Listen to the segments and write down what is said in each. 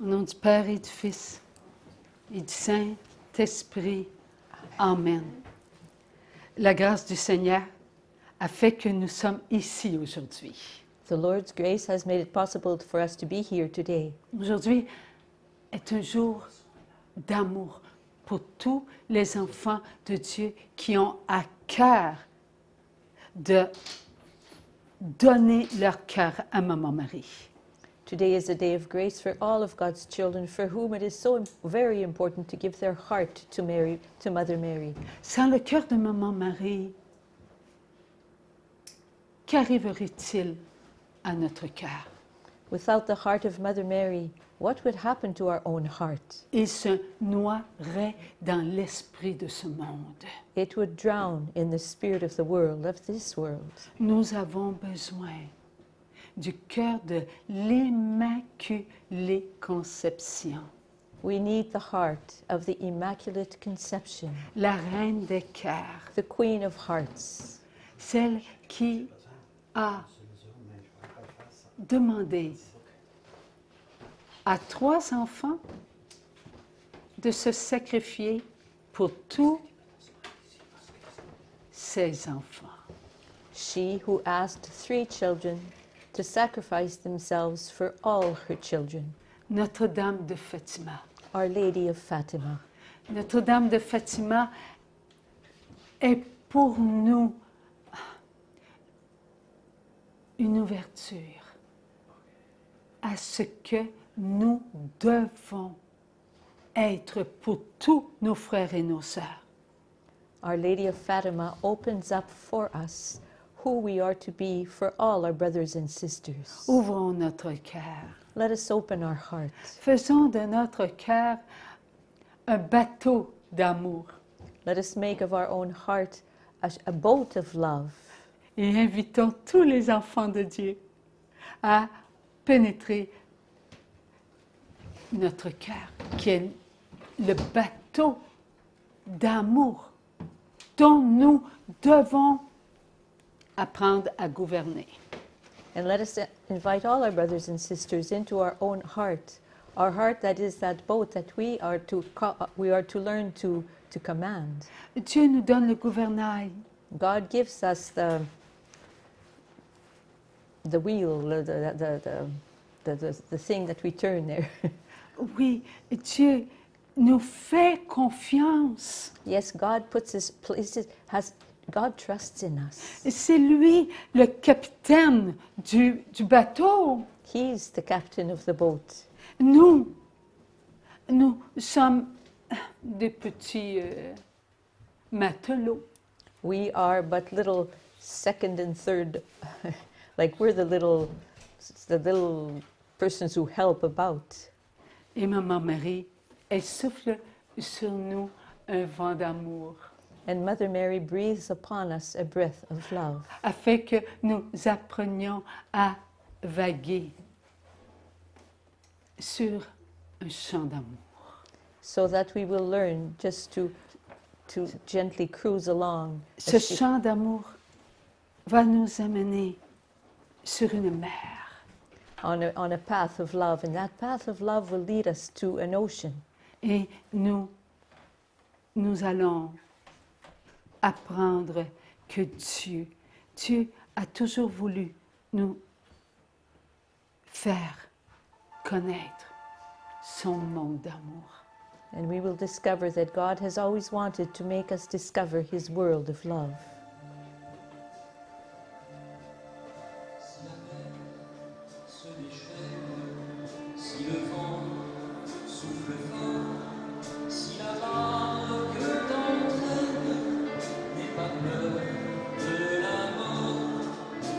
Au nom du Père et du Fils et du Saint-Esprit. Amen. La grâce du Seigneur a fait que nous sommes ici aujourd'hui. The Lord's grace has made it possible for us to be here today. Aujourd'hui est un jour d'amour pour tous les enfants de Dieu qui ont à cœur de donner leur cœur à Maman Marie. Today is a day of grace for all of God's children, for whom it is so very important to give their heart to Mary, to Mother Mary. Sans le cœur de Maman Marie, qu'arriverait-il à notre cœur? Without the heart of Mother Mary, what would happen to our own heart? Il se noierait dans l'esprit de ce monde. It would drown in the spirit of the world, of this world. Nous avons besoin du cœur de l'Immaculée Conception, We need the heart of the Immaculate Conception, la reine des cœurs, the Queen of Hearts, celle qui a demandé à 3 enfants de se sacrifier pour tous ses enfants. she who asked 3 children to sacrifice themselves for all her children, Notre-Dame de Fatima. Our Lady of Fatima. Notre-Dame de Fatima est pour nous une ouverture à ce que nous devons être pour tous nos frères et nos sœurs. Our Lady of Fatima opens up for us who we are to be for all our brothers and sisters. Ouvrons notre cœur. Let us open our heart. Faisons de notre cœur un bateau d'amour Let us make of our own heart a boat of love. et invitons tous les enfants de Dieu à pénétrer notre cœur, qui est le bateau d'amour dont nous devons apprendre à gouverner. And let us invite all our brothers and sisters into our own heart, our heart that is that boat that we are to learn to command. Dieu nous donne le gouvernail. God gives us the wheel, the thing that we turn there. Oui, Dieu nous fait confiance. Yes, God God trusts in us. C'est lui le capitaine du bateau. He's the captain of the boat. Nous sommes des petits matelots. We are but little second and third, like we're the little persons who help about. Et Maman Marie, elle souffle sur nous un vent d'amour, And Mother Mary breathes upon us a breath of love, afin que nous apprenions à vaguer sur un champ d'amour. so that we will learn just to gently cruise along. Ce champ d'amour va nous amener sur une mer. On a path of love, and that path of love will lead us to an ocean. Et nous allons apprendre que Dieu a toujours voulu nous faire connaître son monde d'amour. And we will discover that God has always wanted to make us discover His world of love. Si le vent souffle fort, si la barque t'entraîne, n'aie pas peur de la mort.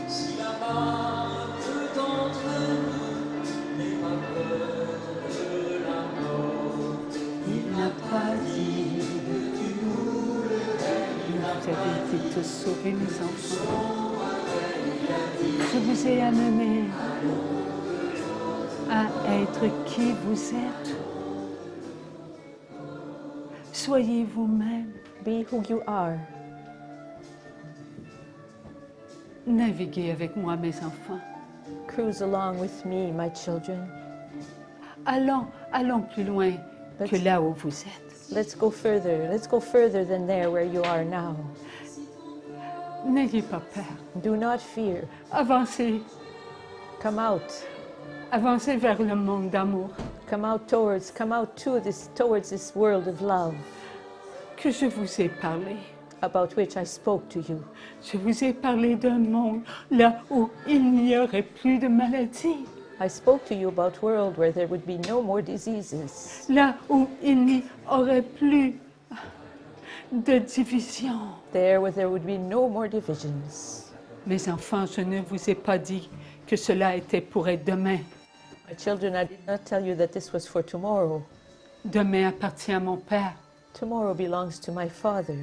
Si la barque t'entraîne, n'aie pas peur de la mort. Il n'a pas dit que tu mourrais. Vous avez été tous sauvés, mes enfants. Je vous ai amenés à être qui vous êtes. Soyez vous-même. Be who you are. Naviguez avec moi, mes enfants. Cruise along with me, my children. allons plus loin que là où vous êtes. Let's go further. Let's go further than there where you are now. N'ayez pas peur. Do not fear. Avancez, Come out. avancez vers le monde d'amour Come out towards this world of love que je vous ai parlé. about which I spoke to you. Je vous ai parlé d'un monde là où il n'y aurait plus de maladies, I spoke to you about a world where there would be no more diseases, là où il n'y aurait plus de division. there where there would be no more divisions. Mes enfants, je ne vous ai pas dit que cela était pour être demain. My children, I did not tell you that this was for tomorrow. Demain appartient à mon Père. Tomorrow belongs to my Father.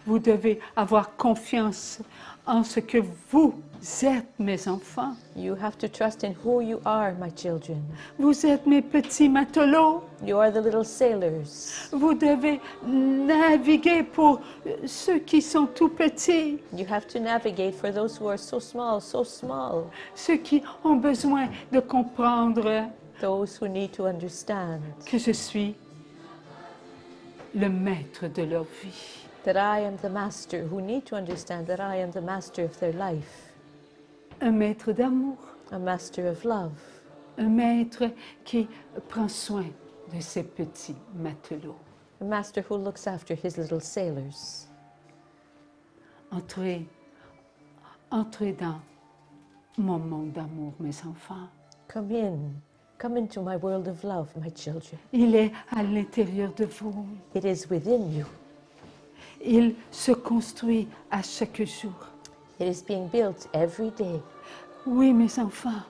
Vous devez avoir confiance en ce que vous êtes, mes enfants. You have to trust in who you are, my children. Vous êtes mes petits matelots. You are the little sailors. Vous devez naviguer pour ceux qui sont tout petits, You have to navigate for those who are so small, ceux qui ont besoin de comprendre those who need to understand que je suis le maître de leur vie. that I am the master, who need to understand that I am the master of their life, Un maître d'amour, a master of love, un maître qui prend soin de ses petits matelots. a master who looks after his little sailors. Entrez dans mon monde d'amour, mes enfants. Come into my world of love, my children. Il est à l'intérieur de vous. It is within you. Il se construit à chaque jour. It is being built every day. Oui, mes enfants,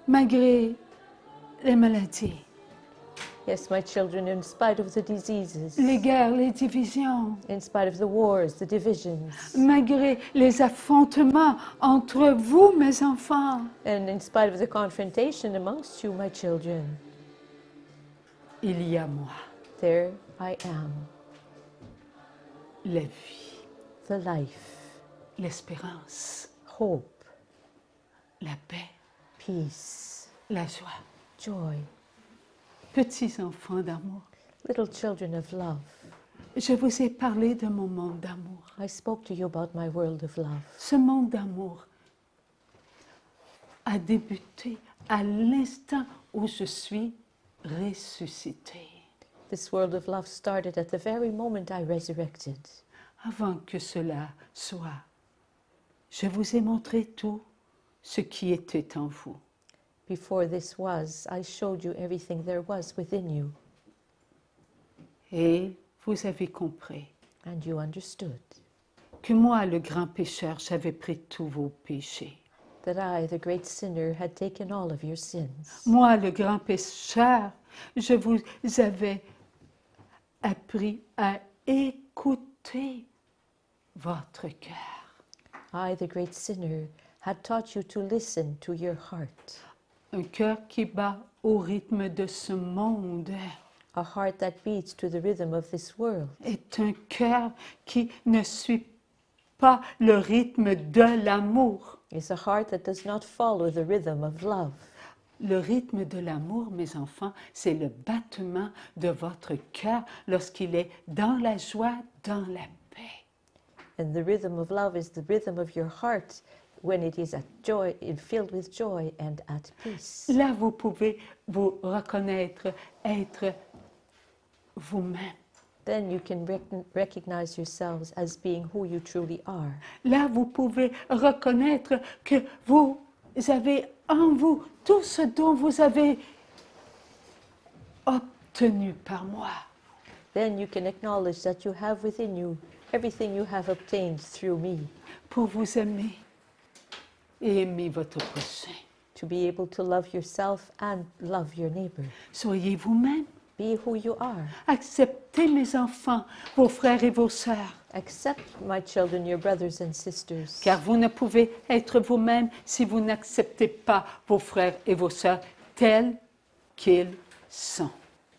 malgré les maladies, Yes, my children, in spite of the diseases, les guerres, les divisions, in spite of the wars, the divisions, malgré les affrontements entre vous, mes enfants, and in spite of the confrontation amongst you, my children, il y a moi, there I am, la vie, the life, l'espérance, hope, la paix, peace, la joie. joy, Petits enfants d'amour, little children of love. je vous ai parlé de mon monde d'amour. I spoke to you about my world of love. Ce monde d'amour a débuté à l'instant où je suis ressuscité. This world of love started at the very moment I resurrected. Avant que cela soit, je vous ai montré tout ce qui était en vous. Before this was, I showed you everything there was within you, Et vous avez compris and you understood que moi, le grand pécheur, j'avais pris tous vos péchés. that I, the great sinner, had taken all of your sins. Moi, le grand pécheur, je vous avais appris à écouter votre cœur. I, the great sinner, had taught you to listen to your heart, Un cœur qui bat au rythme de ce monde a heart that beats to the rhythm of this world, est un cœur qui ne suit pas le rythme de l'amour. is a heart that does not follow the rhythm of love. Le rythme de l'amour, mes enfants, c'est le battement de votre cœur lorsqu'il est dans la joie, dans la paix. And the rhythm of love is the rhythm of your heart when it is at joy, filled with joy and at peace. Là, vous pouvez vous reconnaître, être vous-même. Then you can recognize yourselves as being who you truly are. Là, vous pouvez reconnaître que vous avez en vous tout ce dont vous avez obtenu par moi. Then you can acknowledge that you have within you everything you have obtained through me, Pour vous aimer et aimer votre prochain. to be able to love yourself and love your neighbor. Soyez vous-même. Be who you are. Acceptez, mes enfants, vos frères et vos sœurs, Accept, my children, your brothers and sisters. car vous ne pouvez être vous-même si vous n'acceptez pas vos frères et vos sœurs tels qu'ils sont.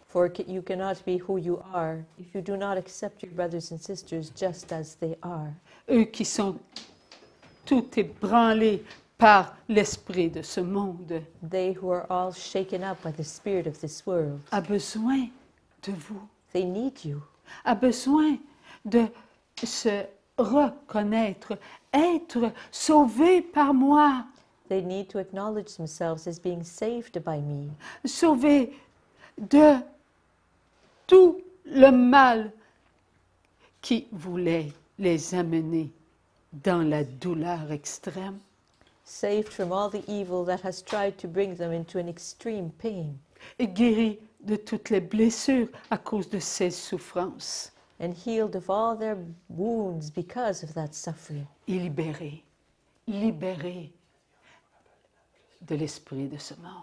For you cannot be who you are if you do not accept your brothers and sisters just as they are. Eux qui sont tout ébranlés par l'esprit de ce monde, they who are all shaken up by the spirit of this world, a besoin de vous, they need you. a besoin de se reconnaître, être sauvé par moi, They need to acknowledge themselves as being saved by me, sauvé de tout le mal qui voulait les amener dans la douleur extrême, saved from all the evil that has tried to bring them into an extreme pain, et guéri de toutes les blessures à cause de ces souffrances, and healed of all their wounds because of that suffering, et libéré, libéré de l'esprit de ce monde.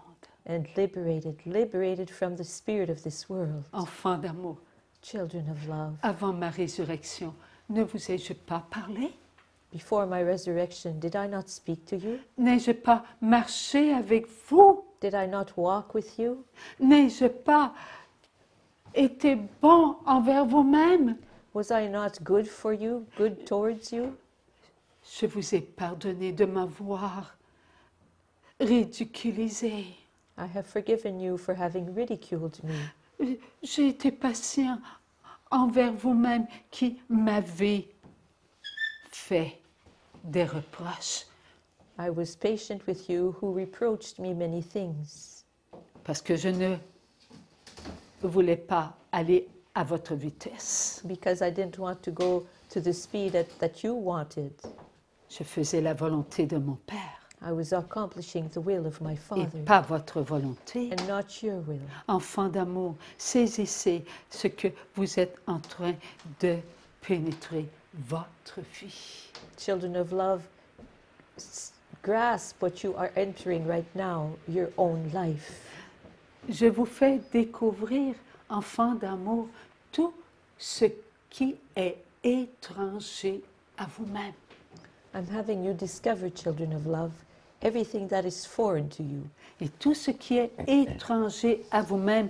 and liberated from the spirit of this world. Enfants d'amour, Children of love, avant ma résurrection, ne vous ai-je pas parlé? before my resurrection, did I not speak to you? N'ai-je pas marché avec vous? Did I not walk with you? N'ai-je pas été bon envers vous-même? Was I not good for you, good towards you? Je vous ai pardonné de m'avoir ridiculisé. I have forgiven you for having ridiculed me. J'ai été patient envers vous-même qui m'avez fait des reproches I was patient with you who reproached me many things, parce que je ne voulais pas aller à votre vitesse. because I didn't want to go to the speed that you wanted. Je faisais la volonté de mon Père I was accomplishing the will of my et Father pas votre volonté. and not your will. Enfants d'amour, saisissez ce que vous êtes en train de pénétrer, votre vie. Children of love, grasp what you are entering right now, your own life. Je vous fais découvrir, enfants d'amour, tout ce qui est étranger à vous-même. I'm having you discover, children of love, everything that is foreign to you. Et tout ce qui est étranger à vous-même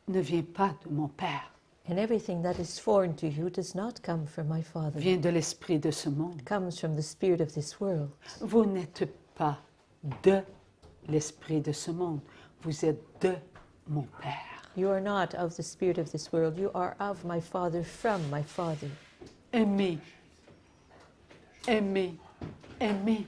ne vient pas de mon Père, And everything that is foreign to you does not come from my Father. vient de l'esprit de ce monde. It comes from the spirit of this world. Vous n'êtes pas de l'esprit de ce monde, vous êtes de mon Père. You are not of the spirit of this world. You are of my Father, from my Father. Aimez, aimez, aimez,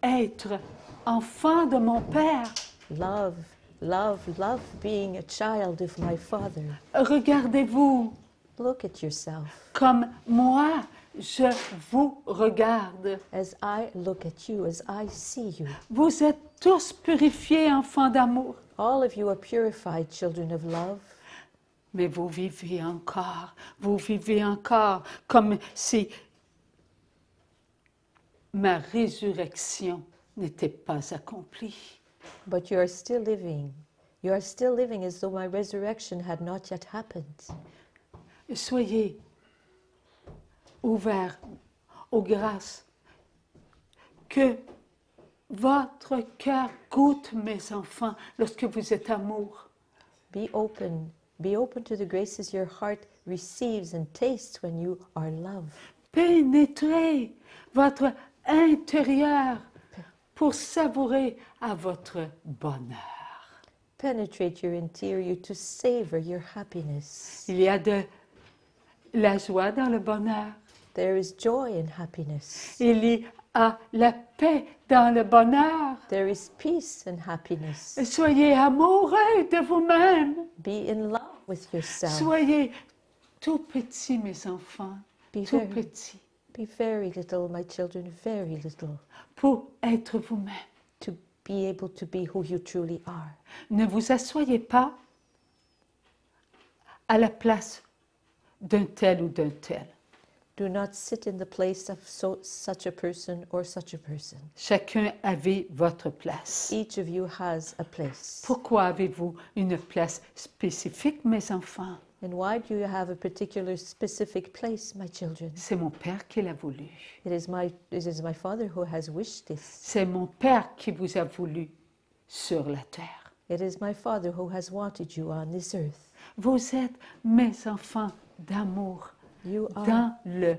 être enfant de mon Père. Love, love, love being a child of my Father. Regardez-vous Look at yourself comme moi, je vous regarde. as I look at you, as I see you. Vous êtes tous purifiés, enfants d'amour, All of you are purified children of love, mais vous vivez encore comme si ma résurrection n'était pas accomplie. but you are still living. You are still living as though my resurrection had not yet happened. Soyez ouverts aux grâces. Que votre cœur goûte, mes enfants, lorsque vous êtes amour. Be open to the graces your heart receives and tastes when you are love. Pénétrez votre intérieur pour savourer à votre bonheur. Penetrate your interior to savor your happiness. Il y a de la joie dans le bonheur. There is joy in happiness. Il y a la paix dans le bonheur. There is peace in happiness. Soyez amoureux de vous-même. Be in love with yourself. Soyez tout petits, mes enfants, Be tout very, petits, be very little, my children, very little, pour être vous-même. to be able to be who you truly are. Ne vous asseyez pas à la place d'un tel ou d'un tel. Do not sit in the place of such a person or such a person. Chacun avait votre place. Each of you has a place. Pourquoi avez-vous une place spécifique, mes enfants? And why do you have a particular specific place, my children? C'est mon Père qui l'a voulu. It is my Father who has wished this. C'est mon Père qui vous a voulu sur la terre. It is my Father who has wanted you on this earth. Vous êtes mes enfants d'amour You are dans le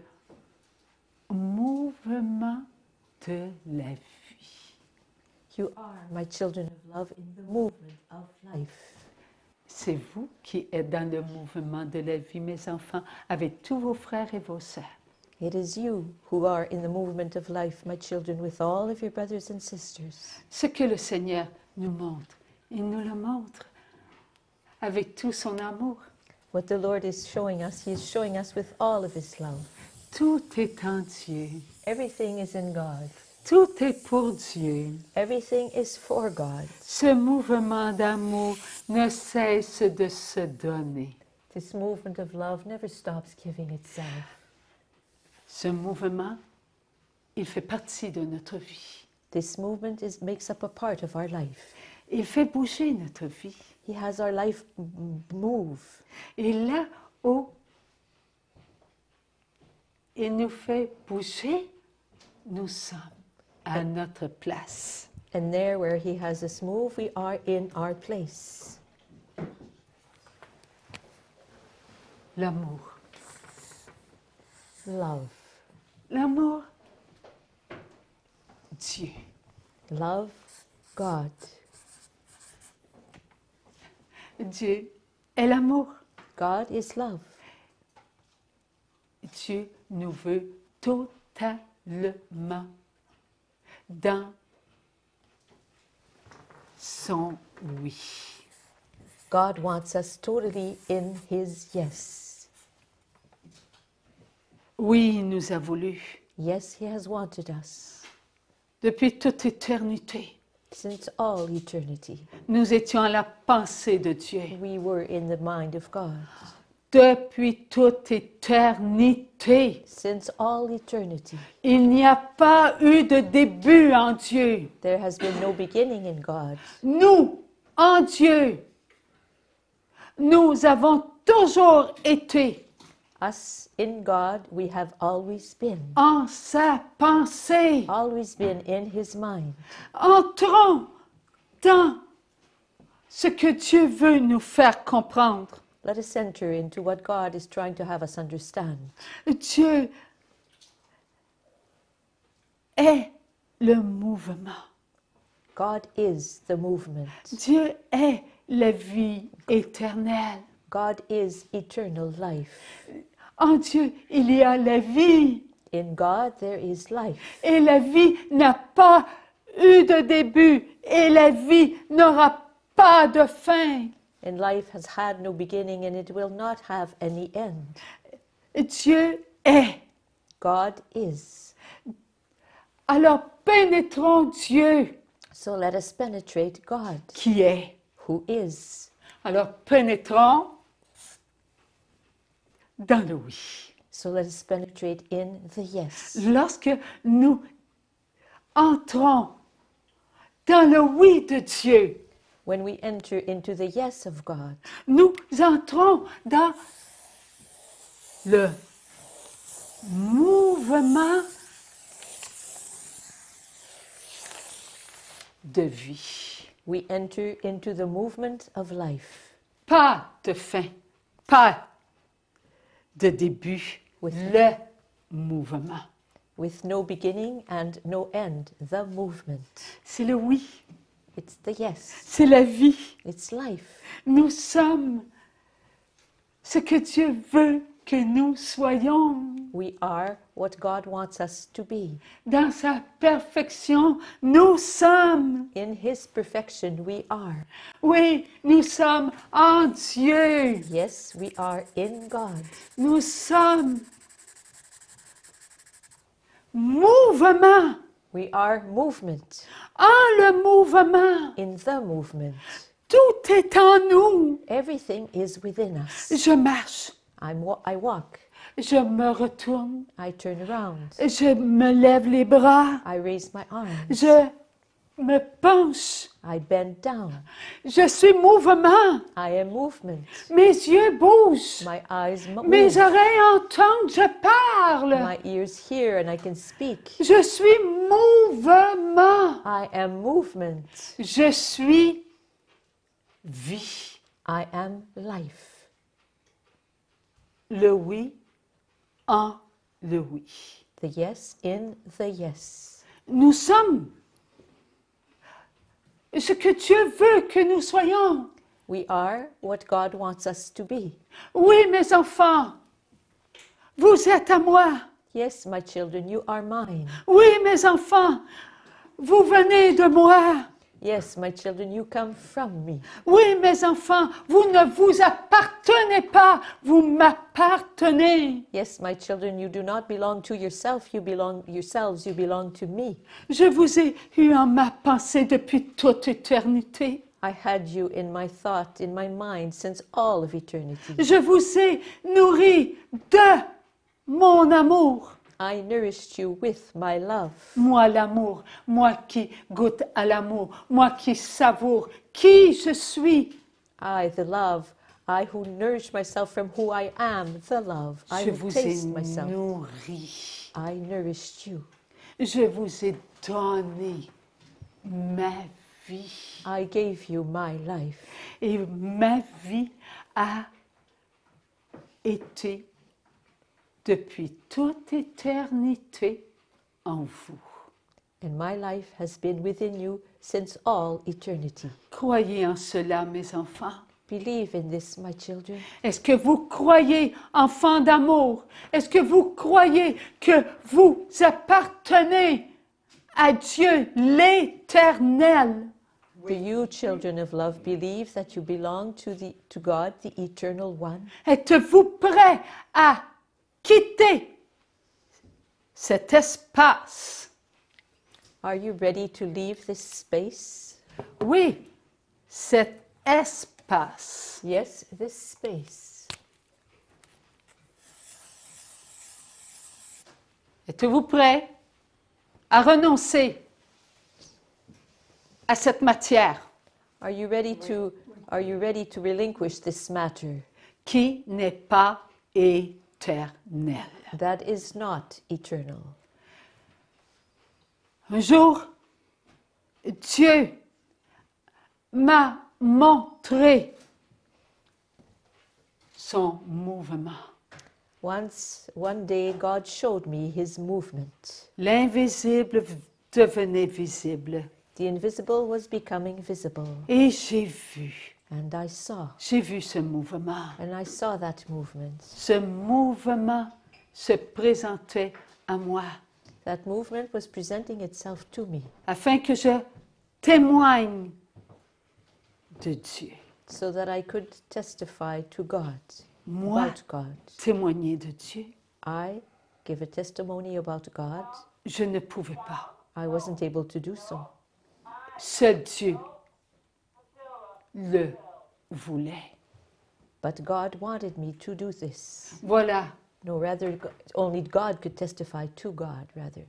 mouvement de la vie. You are my children of love in the movement of life. C'est vous qui êtes dans le mouvement de la vie, mes enfants, avec tous vos frères et vos sœurs. It is you who are in the movement of life, my children, with all of your brothers and sisters. Ce que le Seigneur nous montre, il nous le montre avec tout son amour. What the Lord is showing us, He is showing us with all of His love. Tout est en Dieu. Everything is in God. Tout est pour Dieu. Everything is for God. Ce mouvement d'amour ne cesse de se donner. This movement of love never stops giving itself. Ce mouvement, il fait partie de notre vie. This movement makes up a part of our life. Il fait bouger notre vie. He has our life move. Et là où il nous fait bouger, nous sommes à notre place. And there where He has us move, we are in our place. L'amour. Love. L'amour, Dieu. Love, God. Dieu est l'amour. God is love. Dieu nous veut totalement dans son oui. God wants us totally in His yes. Oui, il nous a voulu Yes, He has wanted us depuis toute éternité. since all eternity. Nous étions à la pensée de Dieu We were in the mind of God. depuis toute éternité. Since all eternity. Il n'y a pas eu de début en Dieu. There has been no beginning in God. Nous, en Dieu, nous avons toujours été Us in God, we have always been. en sa pensée. Always been in His mind. Entrons dans ce que Dieu veut nous faire comprendre. Let us enter into what God is trying to have us understand. Dieu est le mouvement. God is the movement. Dieu est la vie éternelle. God is eternal life. En Dieu, il y a la vie. In God, there is life. Et la vie n'a pas eu de début. Et la vie n'aura pas de fin. And life has had no beginning and it will not have any end. Dieu est. God is. Alors pénétrons Dieu So let us penetrate God, qui est. who is. Alors pénétrons dans le oui. So let us penetrate in the yes. Lorsque nous entrons dans le oui de Dieu, When we enter into the yes of God, nous entrons dans le mouvement de vie. we enter into the movement of life. Pas de fin, pas de début, le mouvement. With no beginning and no end, the movement. C'est le oui, It's the yes. c'est la vie. It's life. Nous sommes ce que Dieu veut que nous soyons. We are what God wants us to be. Dans sa perfection, nous sommes. In His perfection, we are. Oui, nous sommes en Dieu. Yes, we are in God. Nous sommes mouvement. We are movement. En le mouvement, In the movement. tout est en nous. Everything is within us. Je marche, I walk. je me retourne, I turn around. je me lève les bras, I raise my arms. je me penche. I bend down. Je suis mouvement. I am movement. Mes yeux bougent. My eyes move. Mes oreilles entendent, je parle. My ears hear and I can speak. Je suis mouvement. I am movement. Je suis vie. I am life. Le oui en le oui. The yes in the yes. Nous sommes ce que Dieu veut que nous soyons. We are what God wants us to be. Oui, mes enfants, vous êtes à moi. Yes, my children, you are mine. Oui, mes enfants, vous venez de moi. Yes, my children, you come from me. Oui, mes enfants, vous ne vous appartenez pas, vous m'appartenez. Yes, my children, you do not belong to yourself, you belong to me. Je vous ai eu en ma pensée depuis toute éternité. I had you in my thought, in my mind, since all of eternity. Je vous ai nourri de mon amour. I nourished you with my love. Moi, l'amour, moi qui goûte à l'amour, moi qui savoure qui je suis. I, the love, I who nourish myself from who I am, the love. I Je who vous ai taste myself. nourri. I nourished you. Je vous ai donné ma vie. I gave you my life. Et ma vie a été depuis toute éternité en vous. And my life has been within you since all eternity. Croyez en cela, mes enfants. Believe in this, my children. Est-ce que vous croyez, enfants d'amour? Est-ce que vous croyez que vous appartenez à Dieu l'Éternel? Do you, children of love, believe that you belong to God, the Eternal One? Êtes-vous prêts à quitter cet espace? Are you ready to leave this space? Oui, cet espace. Yes, this space. Êtes-vous prêts à renoncer à cette matière Are you ready to relinquish this matter qui n'est pas éternelle? that is not eternal? Un jour, Dieu m'a montré son mouvement. One day, God showed me his movement. L'invisible devenait visible. The invisible was becoming visible. Et j'ai vu ce mouvement. And I saw that movement. Ce mouvement se présentait à moi That movement was presenting itself to me afin que je témoigne de Dieu. so that I could testify to God, Moi, about God. témoigner de Dieu, I give a testimony about God. je ne pouvais pas. I wasn't able to do so. Seul Dieu le voulait. But God wanted me to do this. Voilà No, rather, only God could testify to God, rather.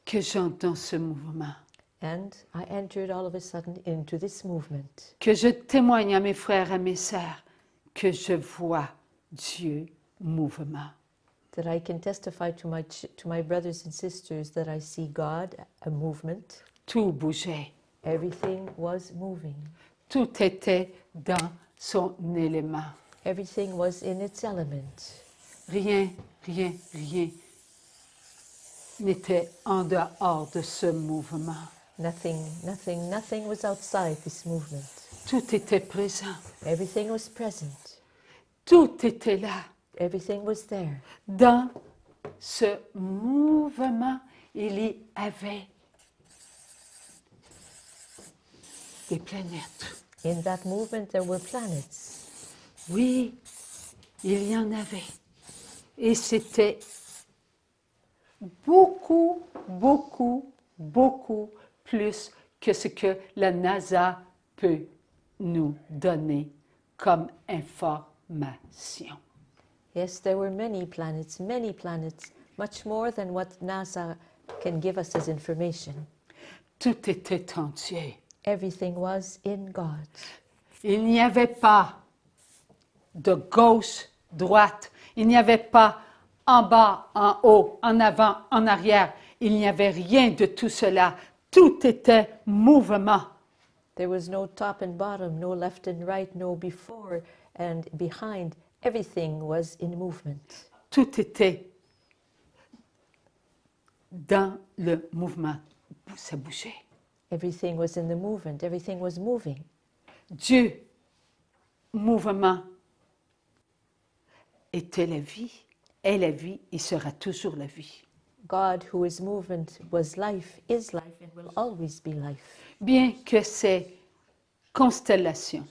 que j'entends ce mouvement. And I entered all of a sudden into this movement. Que je témoigne à mes frères et à mes sœurs que je vois Dieu mouvement. That I can testify to my brothers and sisters that I see God, a movement. Tout bougeait. Everything was moving. Tout était dans son élément. Everything was in its element. Rien n'était en dehors de ce mouvement. Nothing was outside this movement. Tout était présent. Everything was present. Tout était là. Everything was there. Dans ce mouvement, il y avait des planètes. In that movement, there were planets. Oui, il y en avait. Et c'était beaucoup plus que ce que la NASA peut nous donner comme information. Yes, there were many planets, much more than what NASA can give us as information. Tout était en Dieu. Everything was in God. Il n'y avait pas de gauche, droite. Il n'y avait pas en bas, en haut, en avant, en arrière. Il n'y avait rien de tout cela. Tout était mouvement. There was no top and bottom, no left and right, no before and behind. Everything was in movement. Tout était dans le mouvement. Ça bougeait. Everything was in the movement. Everything was moving. Dieu, mouvement, était la vie, est la vie et sera toujours la vie. God, who is movement, was life, is life, and will always be life. Bien que ces constellations,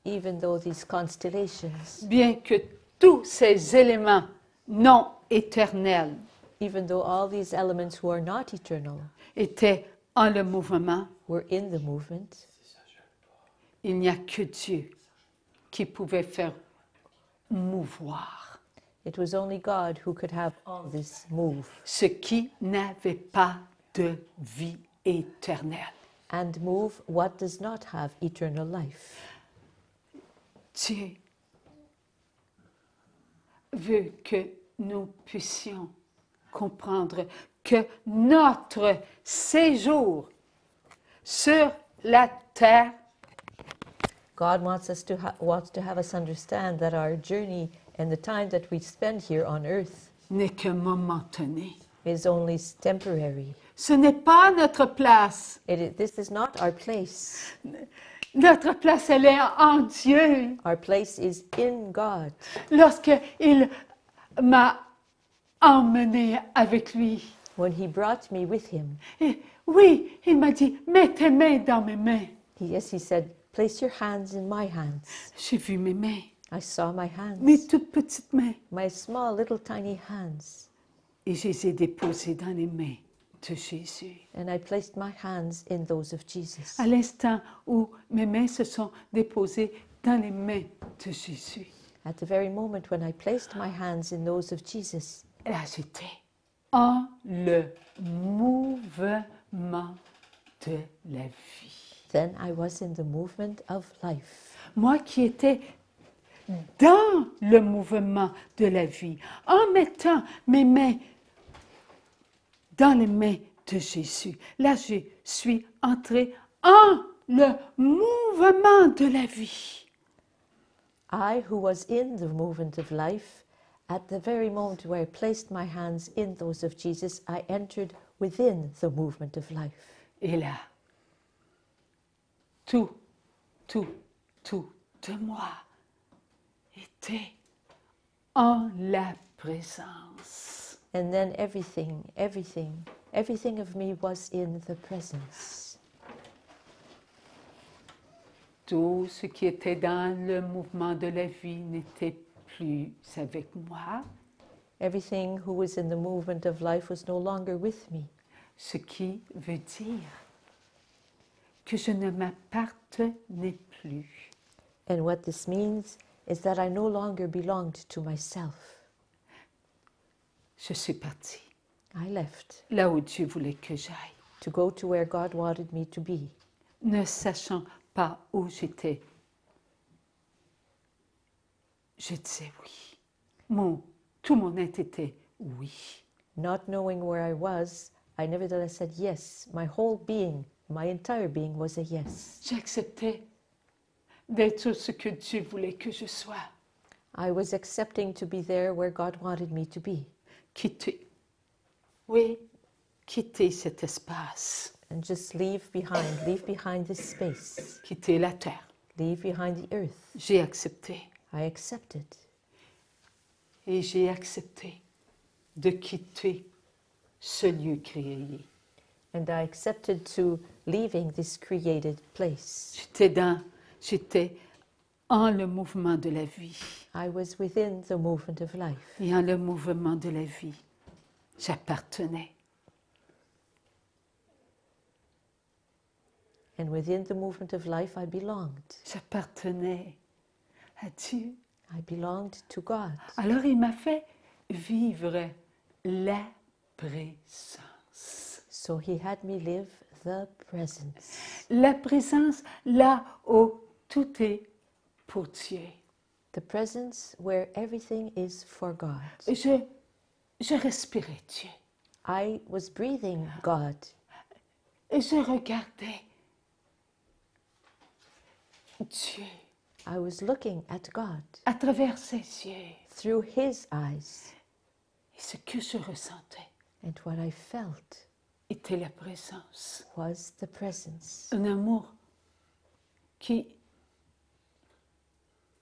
Even though these constellations, bien que tous ces éléments non éternels even though all these elements who are not eternal étaient en le mouvement, were in the movement, il n'y a que Dieu qui pouvait faire mouvoir it was only God who could have all this move ce qui n'avait pas de vie éternelle. and move what does not have eternal life. Dieu veut que nous puissions comprendre que notre séjour sur la terre God wants to have us understand that our journey and the time that we spend here on earth n'est que momentané. is only temporary. Ce n'est pas notre place. This is not our place. Notre place, elle est en Dieu. Our place is in God. Lorsqu'il m'a emmené avec lui. When He brought me with Him, Et oui, il m'a dit, mets tes mains dans mes mains. He said, place your hands in my hands. J'ai vu mes mains, I saw my mes hands, toutes petites mains. my small little tiny hands. Et je les ai déposées dans les mains de Jésus. And I placed my hands in those of Jesus. À l'instant où mes mains se sont déposées dans les mains de Jésus, At the very moment when I placed my hands in those of Jesus, là j'étais en le mouvement de la vie. then I was in the movement of life. Moi qui étais dans le mouvement de la vie, en mettant mes mains dans les mains de Jésus. Là, je suis entrée en le mouvement de la vie. I, who was in the movement of life, at the very moment where I placed my hands in those of Jesus, I entered within the movement of life. Et là, tout de moi était en la présence. And then everything of me was in the presence. Tout ce qui était dans le mouvement de la vie n'était plus avec moi, Everything who was in the movement of life was no longer with me, ce qui veut dire que je ne m'appartenais plus. and what this means is that I no longer belonged to myself. Je suis partie I left là où Dieu voulait que j'aille, to go to where God wanted me to be, ne sachant pas où j'étais. Je disais oui. Tout mon être était oui. not knowing where I was. I nevertheless said yes. My whole being, my entire being was a yes. J'acceptais d'être ce que Dieu voulait que je sois. I was accepting to be there where God wanted me to be, Quitter cet espace, and just leave behind this space, quitter la terre. leave behind the earth. J'ai accepté I accepted, et j'ai accepté de quitter ce lieu créé. and I accepted to leaving this created place. J'étais en le mouvement de la vie. I was within the movement of life, Et en le mouvement de la vie, j'appartenais. and within the movement of life I belonged. J'appartenais à Dieu. I belonged to God. Alors il m'a fait vivre la présence. So He had me live the presence. La présence là où tout est pour Dieu. The presence where everything is for God. Je respirais Dieu. I was breathing God. Et je regardais Dieu I was looking at God à travers ses yeux. through His eyes. Et ce que je ressentais, And what I felt, était la présence. was the presence. Un amour qui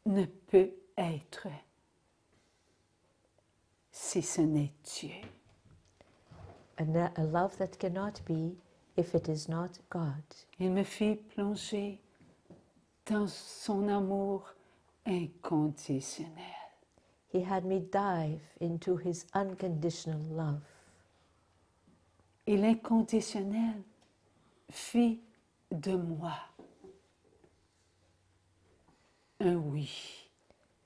ne peut être si ce n'est Dieu. A love that cannot be if it is not God. Il me fit plonger dans son amour inconditionnel. He had me dive into his unconditional love. Et l'inconditionnel fit de moi un oui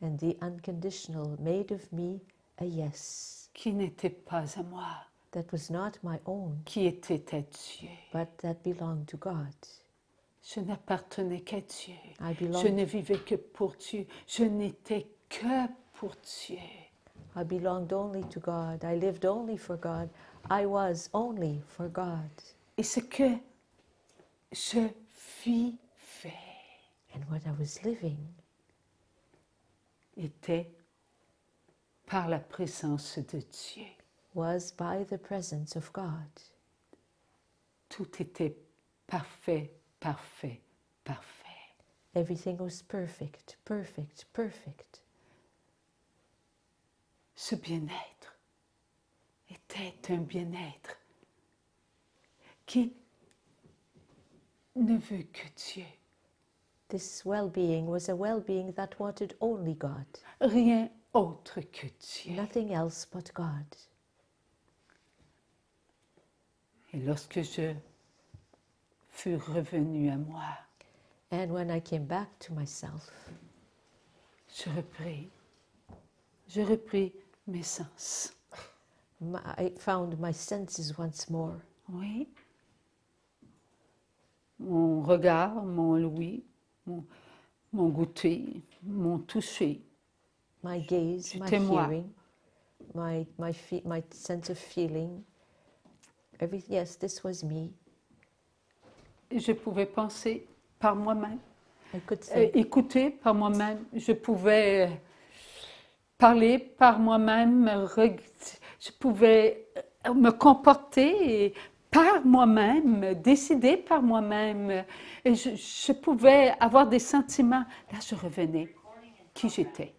And the unconditional made of me a yes qui n'était pas à moi, that was not my own, qui était à Dieu. but that belonged to God. Je n'appartenais qu'à Dieu. I Je belonged, ne vivais que pour Dieu. Je n'étais que pour Dieu. I belonged only to God. I lived only for God. I was only for God. Et ce que je vivais And what I was living était par la présence de Dieu. was by the presence of God. Tout était parfait, parfait, parfait. Everything was perfect, perfect, perfect. Ce bien-être était un bien-être qui ne veut que Dieu. This well-being was a well-being that wanted only God, Rien autre que Dieu. nothing else but God. Et lorsque je fus revenu à moi, And when I came back to myself, je repris mes sens. I found my senses once more. Oui. Mon regard, mon ouïe, mon goûter, mon toucher. My gaze, my J'étais moi. hearing, my sense of feeling. Yes, this was me. Et je pouvais penser par moi-même, I could think, écouter par moi-même. Je pouvais parler par moi-même, je pouvais me comporter par moi-même, décider par moi-même. Et je pouvais avoir des sentiments. Là, je revenais qui j'étais.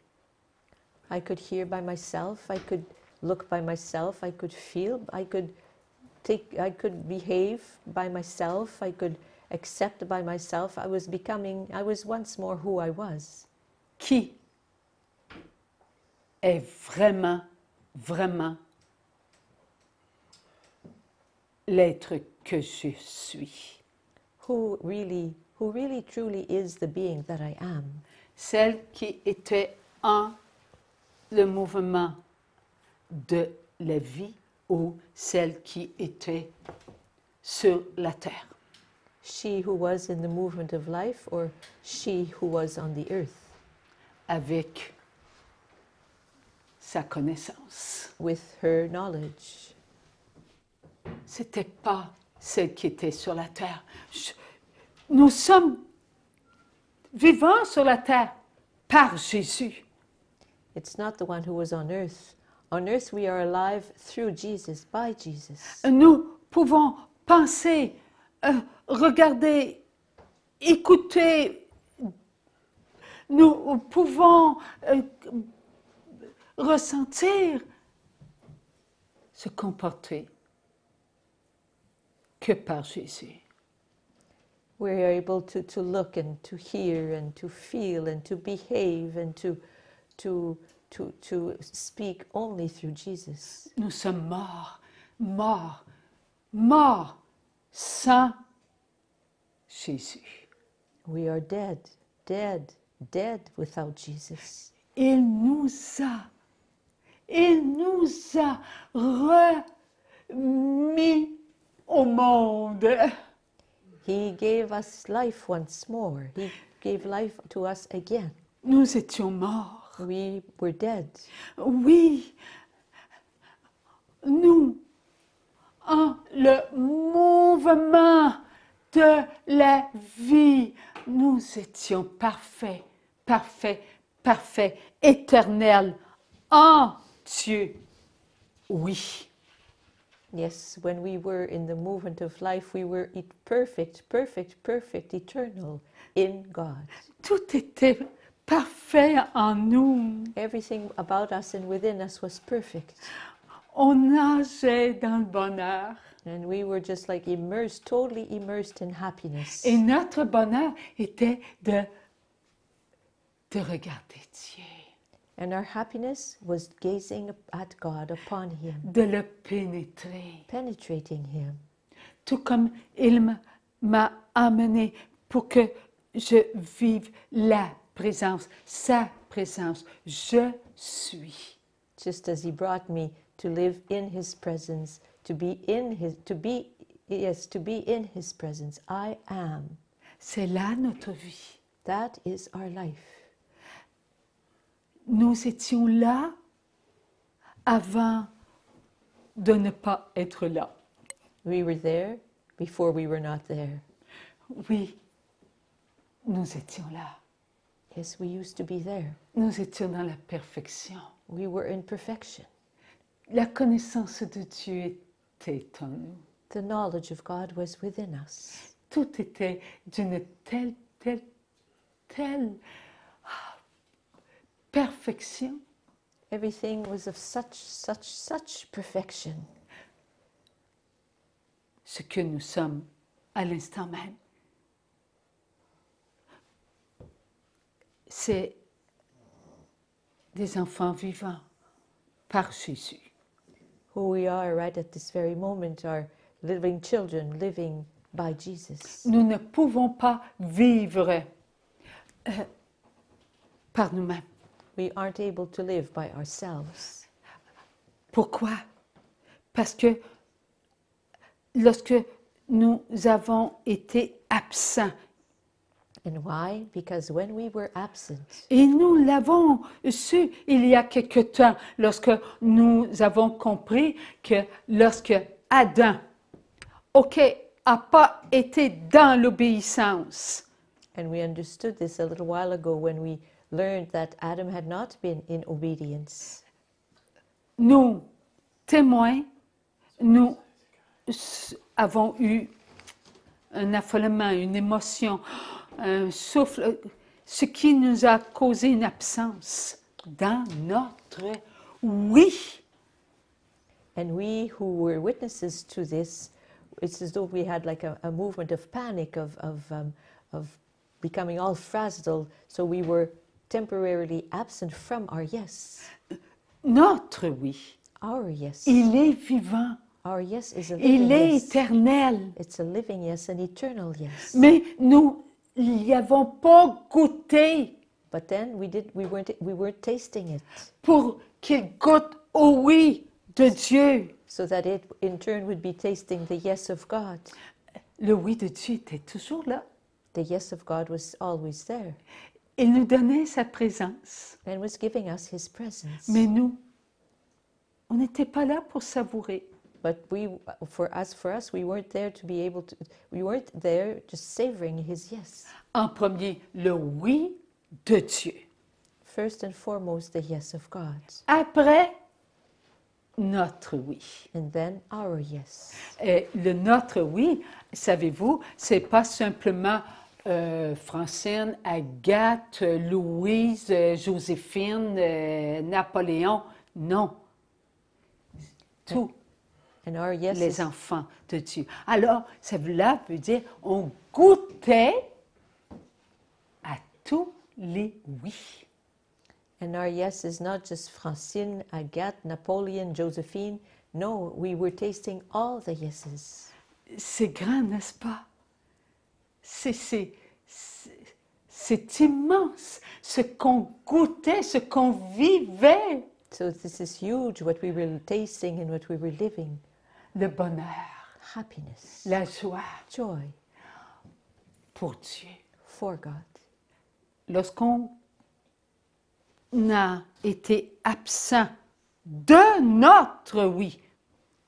I could hear by myself, I could look by myself, I could feel, I could behave by myself, I could accept by myself. I was once more who I was. Qui est vraiment, vraiment l'être que je suis. Who really truly is the being that I am. Celle qui était en le mouvement de la vie ou celle qui était sur la terre. She who was in the movement of life, or she who was on the earth Avec sa connaissance. with her knowledge. C'était pas celle qui était sur la terre. Nous sommes vivants sur la terre par Jésus. It's not the one who was on earth. On earth we are alive through Jesus, by Jesus. Nous pouvons penser, regarder, écouter. Nous pouvons ressentir, se comporter que par Jésus. We are able to look and to hear and to feel and to behave and to speak only through Jesus. Nous sommes morts sans Jésus. We are dead without Jesus. Il nous a remis au monde. He gave us life once more. He gave life to us again. Nous étions morts. We were dead. Oui, nous, en le mouvement de la vie, nous étions parfaits, éternels en Dieu. Oui, Yes, when we were in the movement of life, we were perfect, perfect, perfect, eternal in God. Tout était parfait en nous. Everything about us and within us was perfect. On nageait dans le bonheur. And we were just like immersed, totally immersed in happiness. Et notre bonheur était de regarder Dieu, And our happiness was gazing at God, upon Him, de le pénétrer. penetrating Him. Tout comme il m'a amené pour que je vive la présence, sa présence. Je suis. Just as He brought me to live in His presence, to be in His presence. I am. C'est là notre vie. That is our life. Nous étions là avant de ne pas être là. We were there before we were not there. Oui, nous étions là. Yes, we used to be there. Nous étions dans la perfection. We were in perfection. La connaissance de Dieu était en nous. The knowledge of God was within us. Tout était d'une telle perfection. Everything was of such perfection. Ce que nous sommes à l'instant même, c'est des enfants vivants par Jésus. Who we are right at this very moment are living children living by Jesus. Nous ne pouvons pas vivre par nous-mêmes. We aren't able to live by ourselves. Pourquoi? Parce que lorsque nous avons été absents, And why? Because when we were absent, et nous l'avons su il y a quelque temps, lorsque nous avons compris que lorsque Adam, n'a pas été dans l'obéissance, and we understood this a little while ago when we learned that Adam had not been in obedience. nous, témoins, nous avons eu un affolement, une émotion, un souffle, ce qui nous a causé une absence dans notre oui. And we who were witnesses to this, it's as though we had like a movement of panic, of becoming all frazzled. So we were temporarily absent from our yes. Notre oui, Our yes. il est vivant, Our yes is a living il est yes. éternel, It's a living yes, an eternal yes. mais nous n'y avons pas goûté But then we weren't tasting it, pour qu'il goûte au oui de Dieu. so that it in turn would be tasting the yes of God. Le oui de Dieu était toujours là. The yes of God was always there Il nous donnait sa présence, and was giving us His presence. mais nous, on n'était pas là pour savourer. But for us, we weren't there to be able to. We weren't there just savoring His yes. En premier, le oui de Dieu. First and foremost, the yes of God, Après, notre oui. and then our yes. Et le notre oui, savez-vous, c'est pas simplement Francine, Agathe, Louise, Joséphine, Napoléon. Non. Tous And our yes les is, enfants de Dieu. Alors, cela veut dire on goûtait à tous les oui. and our yes is not just Francine, Agathe, Napoleon, Josephine. No, we were tasting all the yeses. C'est grand, n'est-ce pas? C'est immense, ce qu'on goûtait, ce qu'on vivait, So this is huge, what we were tasting and what we were living. le bonheur, Happiness, la joie joy pour Dieu. for God. Lorsqu'on a été absent de notre oui,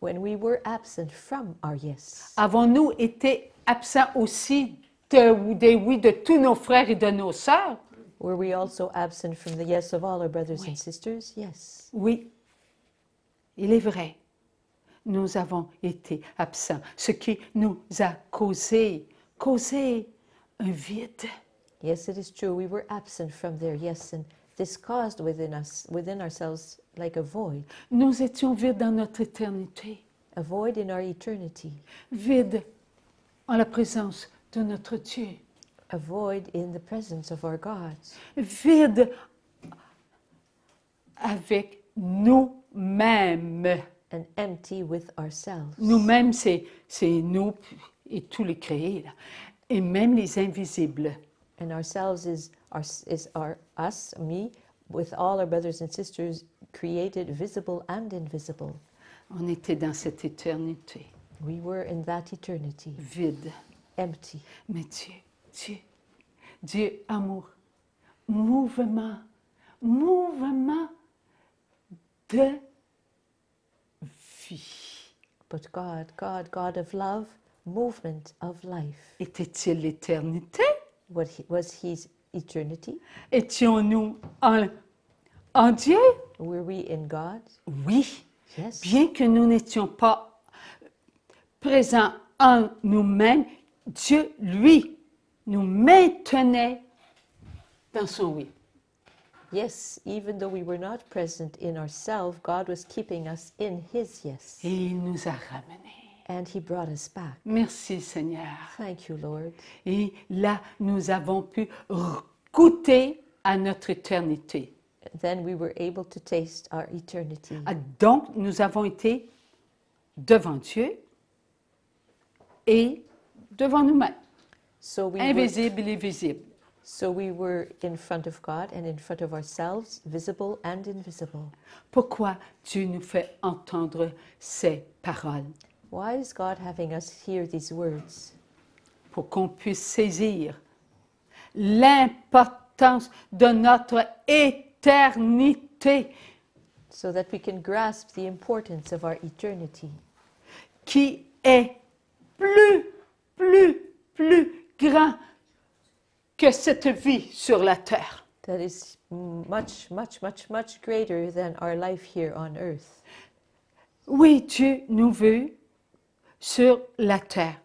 When we were absent from our yes, avons-nous été absents aussi des oui de tous nos frères et de nos sœurs? were we also absent from the yes of all our brothers Oui. and sisters? Yes. Oui, il est vrai. nous avons été absents, ce qui nous a causé un vide. Yes, it is true. We were absent from there. Yes, and this caused within us, within ourselves, like a void. Nous étions vides dans notre éternité, A void in our eternity. vides en la présence de notre Dieu, A void in the presence of our God. vides avec nous-mêmes. And empty with ourselves. Nous-mêmes, c'est nous et tous les créés, là. Et même les invisibles. And ourselves is us, me, with all our brothers and sisters, created visible and invisible. On était dans cette éternité, We were in that eternity, vide. empty. Mais Dieu, amour, mouvement de vie. But God of love, movement of life. Était-il l'éternité? Was His eternity? Étions-nous en Dieu? Were we in God? Oui. Yes. Bien que nous n'étions pas présents en nous-mêmes, Dieu, lui, nous maintenait dans son oui. Yes, even though we were not present in ourselves, God was keeping us in His yes. Et il nous a ramenés. And He brought us back. Merci Seigneur. Thank you, Lord. Et là, nous avons pu goûter à notre éternité. Then we were able to taste our eternity. Ah, donc, nous avons été devant Dieu et devant nous-mêmes, So we invisibles et visibles. were in front of God and in front of ourselves, visible and invisible. Pourquoi Dieu nous fait entendre ces paroles? Why is God having us hear these words? Pour qu'on puisse saisir l'importance de notre éternité So that we can grasp the importance of our eternity, qui est plus grand que cette vie sur la terre. that is much greater than our life here on earth. Oui, Dieu nous veut sur la terre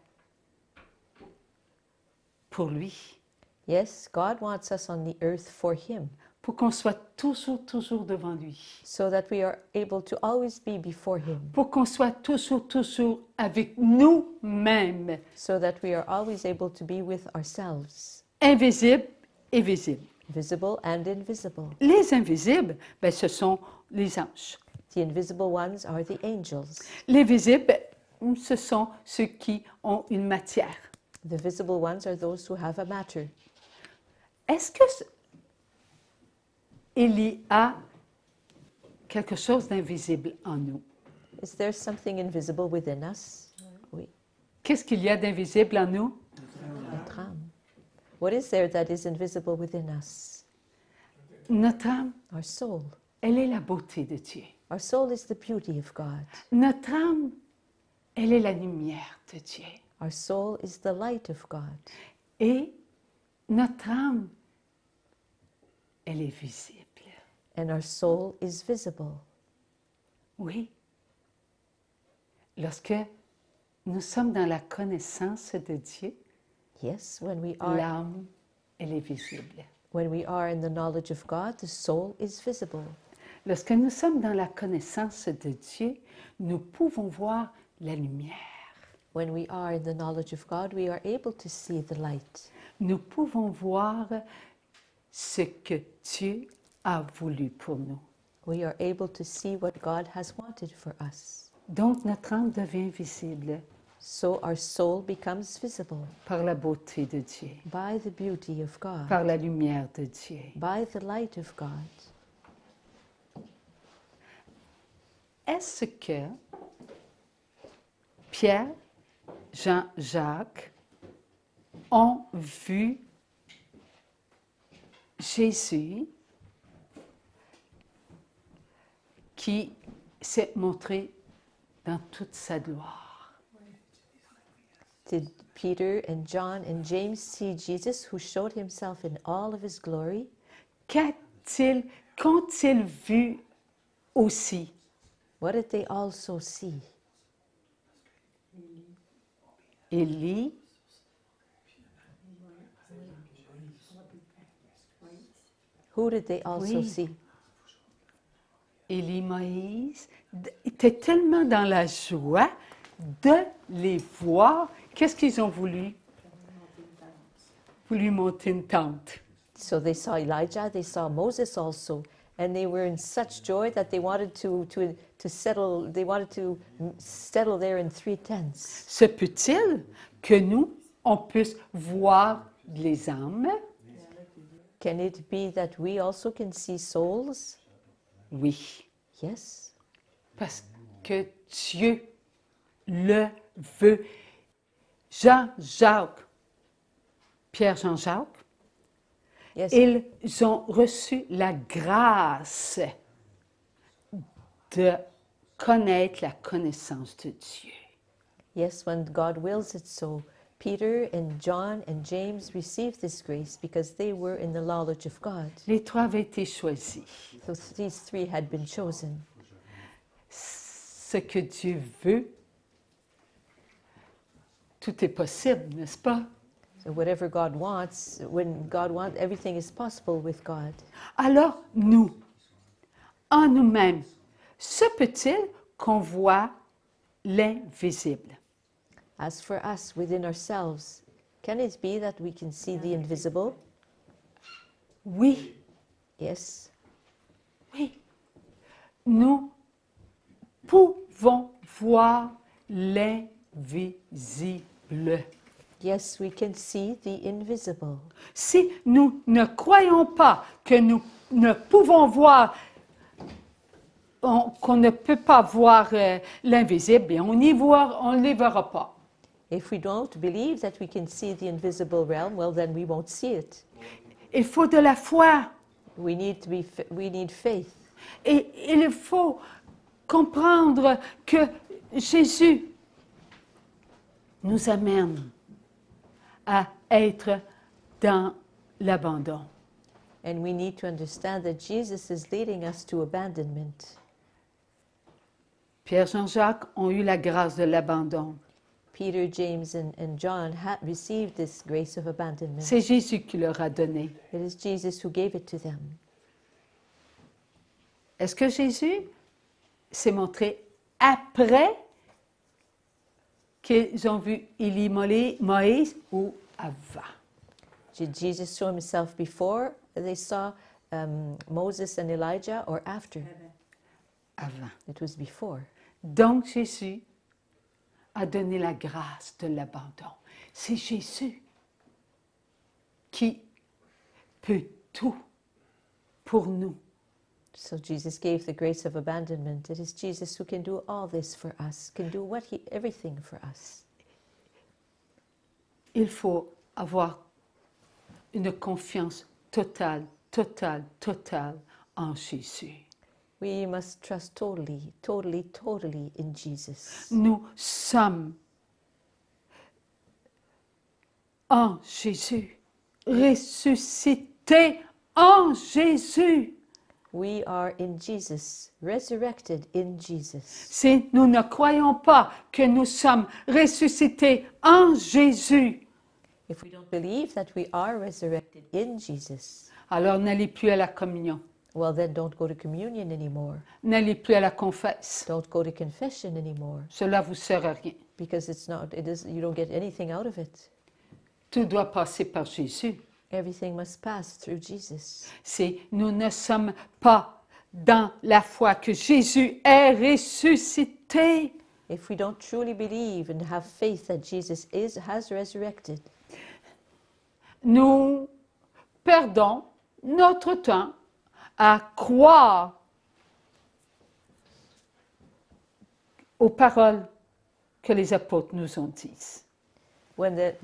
pour lui, Yes, God wants us on the earth for Him, pour qu'on soit toujours devant lui, so that we are able to always be before Him, pour qu'on soit toujours avec nous-mêmes, so that we are always able to be with ourselves, invisibles et visibles. visible and invisible. Les invisibles, ben, ce sont les anges. The invisible ones are the angels. Les visibles, ce sont ceux qui ont une matière. The visible ones are those who have a matter. Est-ce que il y a quelque chose d'invisible en nous? Is there something invisible within us? Oui. Qu'est-ce qu'il y a d'invisible en nous? Notre âme. What is there that is invisible within us? Notre âme, Our soul. elle est la beauté de Dieu. Our soul is the beauty of God. Notre âme, elle est la lumière de Dieu. Our soul is the light of God. Et notre âme, elle est visible. And our soul is visible. Oui. Lorsque nous sommes dans la connaissance de Dieu, Yes, when we are l'âme, elle est visible. in the knowledge of God, the soul is visible. Lorsque nous sommes dans la connaissance de Dieu, nous pouvons voir la lumière. When we are in the knowledge of God, we are able to see the light. Nous pouvons voir ce que Dieu a voulu pour nous. We are able to see what God has wanted for us. Donc notre âme devient visible So our soul becomes visible par la beauté de Dieu, by the beauty of God, par la lumière de Dieu. by the light of God. Est-ce que Pierre, Jean, Jacques ont vu Jésus qui s'est montré dans toute sa gloire? Did Peter and John and James see Jesus who showed himself in all of his glory? Qu'ont-ils vu aussi? What did they also see? Élie, Who did they also Oui. see? Élie, Moïse, étaient tellement dans la joie de les voir. Qu'est-ce qu'ils ont voulu? Voulu monter une tente. So they saw Elijah, they saw Moses also, and they were in such joy that they wanted to settle. They wanted to settle there in 3 tents. Se peut-il que nous, on puisse voir les âmes? Can it be that we also can see souls? Oui, Yes, parce que Dieu le veut. Jean-Jacques, Pierre Jean-Jacques, yes. ils ont reçu la grâce de connaître la connaissance de Dieu. Yes, when God wills it so. Peter and John and James received this grace because they were in the knowledge of God. Les 3 avaient été choisis. So these 3 had been chosen. Ce que Dieu veut, tout est possible, n'est-ce pas? So whatever God wants, when God wants, everything is possible with God. Alors, nous, en nous-mêmes, se peut-il qu'on voit l'invisible? As for us, within ourselves, can it be that we can see the invisible? Oui, Yes, oui. Nous pouvons voir l'invisible. yes, we can see the invisible. Si nous ne croyons pas que nous ne pouvons voir, qu'on ne peut pas voir l'invisible, bien, on ne les verra pas. If we don't believe that we can see the invisible realm, well, then we won't see it. Il faut de la foi We need faith. et il faut comprendre que Jésus nous amène à être dans l'abandon. And we need to understand that Jesus is leading us to abandonment. Pierre Jean-Jacques ont eu la grâce de l'abandon. Peter, James, and John had received this grace of abandonment. C'est Jésus qui leur a donné. It is Jesus who gave it to them. Est-ce que Jésus s'est montré après qu'ils ont vu Élie, Moïse ou avant? Did Jesus show himself before they saw Moses and Elijah, or after? Avant. It was before. Donc Jésus a donné la grâce de l'abandon. C'est Jésus qui peut tout pour nous. So Jesus gave the grace of abandonment. It is Jesus who can do all this for us, can do everything for us. Il faut avoir une confiance totale, totale, totale en Jésus. We must trust totally, totally, totally in Jesus. Nous sommes en Jésus, ressuscités en Jésus. We are in Jesus, resurrected in Jesus. Si nous ne croyons pas que nous sommes ressuscités en Jésus, If we don't believe that we are resurrected in Jesus, alors n'allez plus à la communion, well, then don't go to communion anymore. n'allez plus à la confesse. Don't go to confession anymore, Cela vous sert à rien. because you don't get anything out of it. Tout doit passer par Jésus. Everything must pass through Jesus. Si nous ne sommes pas dans la foi que Jésus est ressuscité, If we don't truly believe and have faith that Jesus has resurrected, nous perdons notre temps à croire aux paroles que les apôtres nous ont dites. then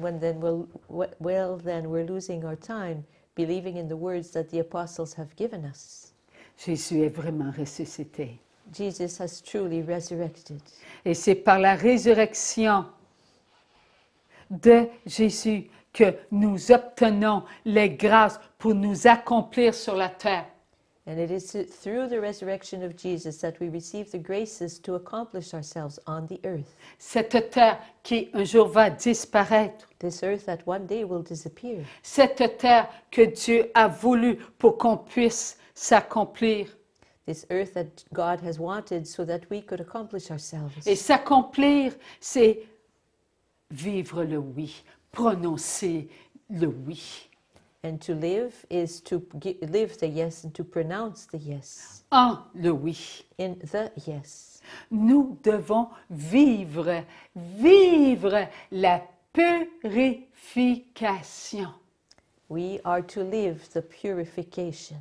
we're losing our time believing in the words that the apostles have given us. Jésus est vraiment ressuscité. Jesus has truly resurrected. Et c'est par la résurrection de Jésus que nous obtenons les grâces pour nous accomplir sur la terre. And it is through the resurrection of Jesus that we receive the graces to accomplish ourselves on the earth. Cette terre qui un jour va disparaître. This earth that one day will disappear. Cette terre que Dieu a voulu pour qu'on puisse s'accomplir. This earth that God has wanted so that we could accomplish ourselves. Et s'accomplir, c'est vivre le oui, prononcer le oui. And to live is to live the yes and to pronounce the yes. En le oui. In the yes. Nous devons vivre la purification We are to live the purification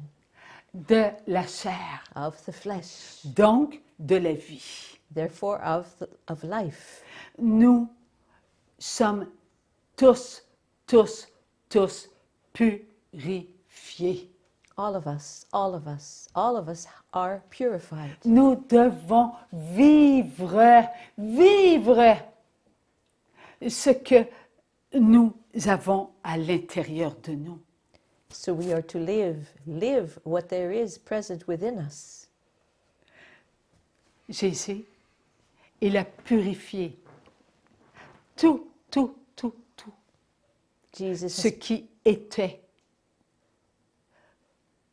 de la chair, of the flesh, donc de la vie. therefore of life. Nous sommes tous purifiés. All of us are purified. Nous devons vivre ce que nous avons à l'intérieur de nous. So we are to live what there is present within us. Jésus, il a purifié tout Jesus ce qui était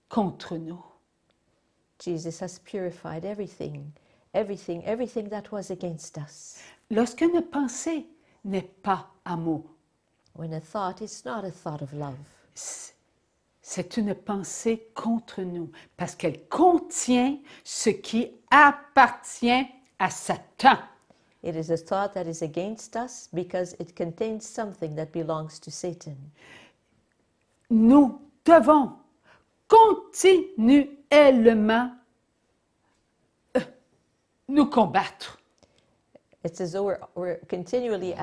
contre nous. Jesus has purified everything that was against us. Lorsqu'une pensée n'est pas amour, When a thought is not a thought of love, c'est une pensée contre nous parce qu'elle contient ce qui appartient à Satan. it is a thought that is against us because it contains something that belongs to Satan. Nous devons continuellement nous combattre. It's as though we're continually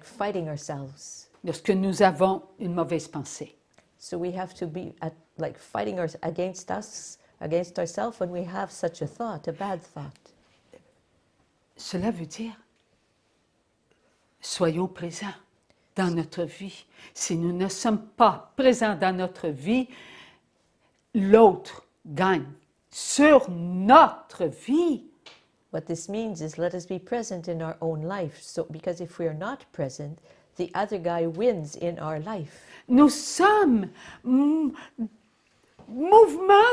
fighting ourselves. Lorsque nous avons une mauvaise pensée. So we have to be fighting against ourselves when we have such a thought, a bad thought. Cela veut dire, soyons présents dans notre vie. Si nous ne sommes pas présents dans notre vie, l'autre gagne sur notre vie. What this means is let us be present in our own life. So, because if we are not present, the other guy wins in our life. Nous sommes mouvement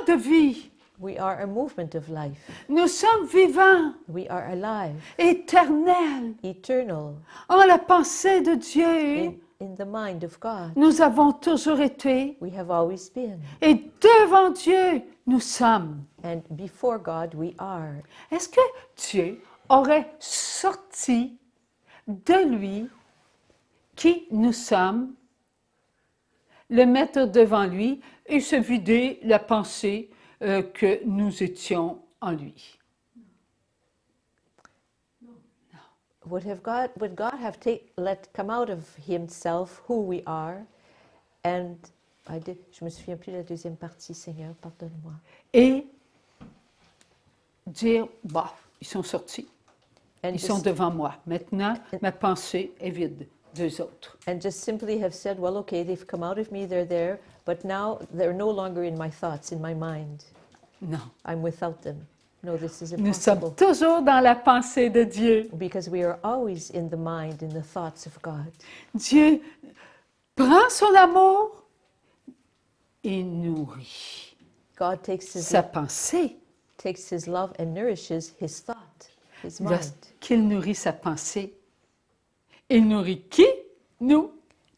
de vie. We are a movement of life. Nous sommes vivants, We are alive, éternels, eternal, en la pensée de Dieu. in the mind of God. Nous avons toujours été, We have always been. et devant Dieu, nous sommes. And before God, we are. Est-ce que Dieu aurait sorti de lui qui nous sommes, le mettre devant lui et se vider la pensée que nous étions en lui? Would God have let come out of himself who we are? And je me souviens plus de la deuxième partie, Seigneur, pardonne-moi. Et dire, bah, ils sont sortis, And ils sont devant moi. Maintenant, ma pensée est vide d'eux autres. And just simply have said, well, okay, they've come out of me, they're there, but now they're no longer in my thoughts, in my mind. Non. I'm without them. No, this is Nous sommes impossible. toujours dans la pensée de Dieu. Because we are always in the mind, in the thoughts of God. Dieu prend son amour et nourrit God takes sa pensée. his love and nourishes his thought, his mind. Lorsqu'il nourrit sa pensée, il nourrit qui? Nous.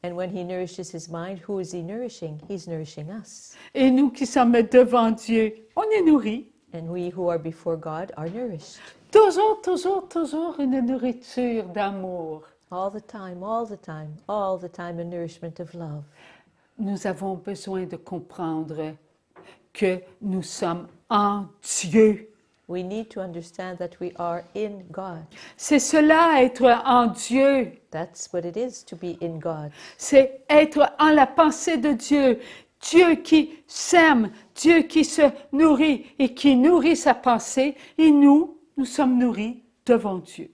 And when he nourishes his mind, who is he nourishing? He's nourishing us. Et nous qui sommes devant Dieu, on est nourris. And we who are before God are nourished. Toujours une nourriture d'amour. All the time, a nourishment of love. Nous avons besoin de comprendre que nous sommes en Dieu. We need to understand that we are in God. C'est cela, être en Dieu. That's what it is to be in God. C'est être en la pensée de Dieu. Dieu qui s'aime, Dieu qui se nourrit et qui nourrit sa pensée. Et nous sommes nourris devant Dieu.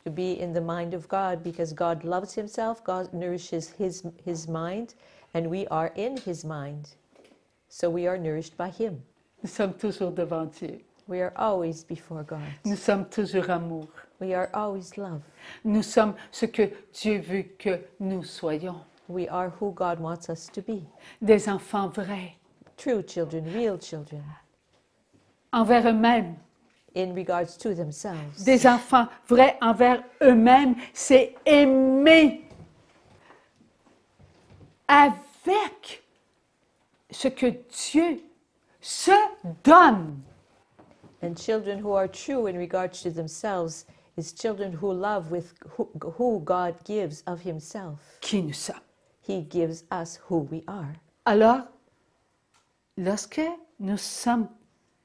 To be in the mind of God because God loves himself, God nourishes his mind, and we are in his mind. So we are nourished by him. Nous sommes toujours devant Dieu. We are always before God. Nous sommes toujours amour. We are always love. Nous sommes ce que Dieu veut que nous soyons. We are who God wants us to be. Des enfants vrais, True children, real children, envers eux-mêmes. in regards to themselves. Des enfants vrais envers eux-mêmes, c'est aimer avec ce que Dieu se donne. And children who are true in regards to themselves is children who love with who God gives of himself. Qui nous sommes. He gives us who we are. Alors, lorsque nous sommes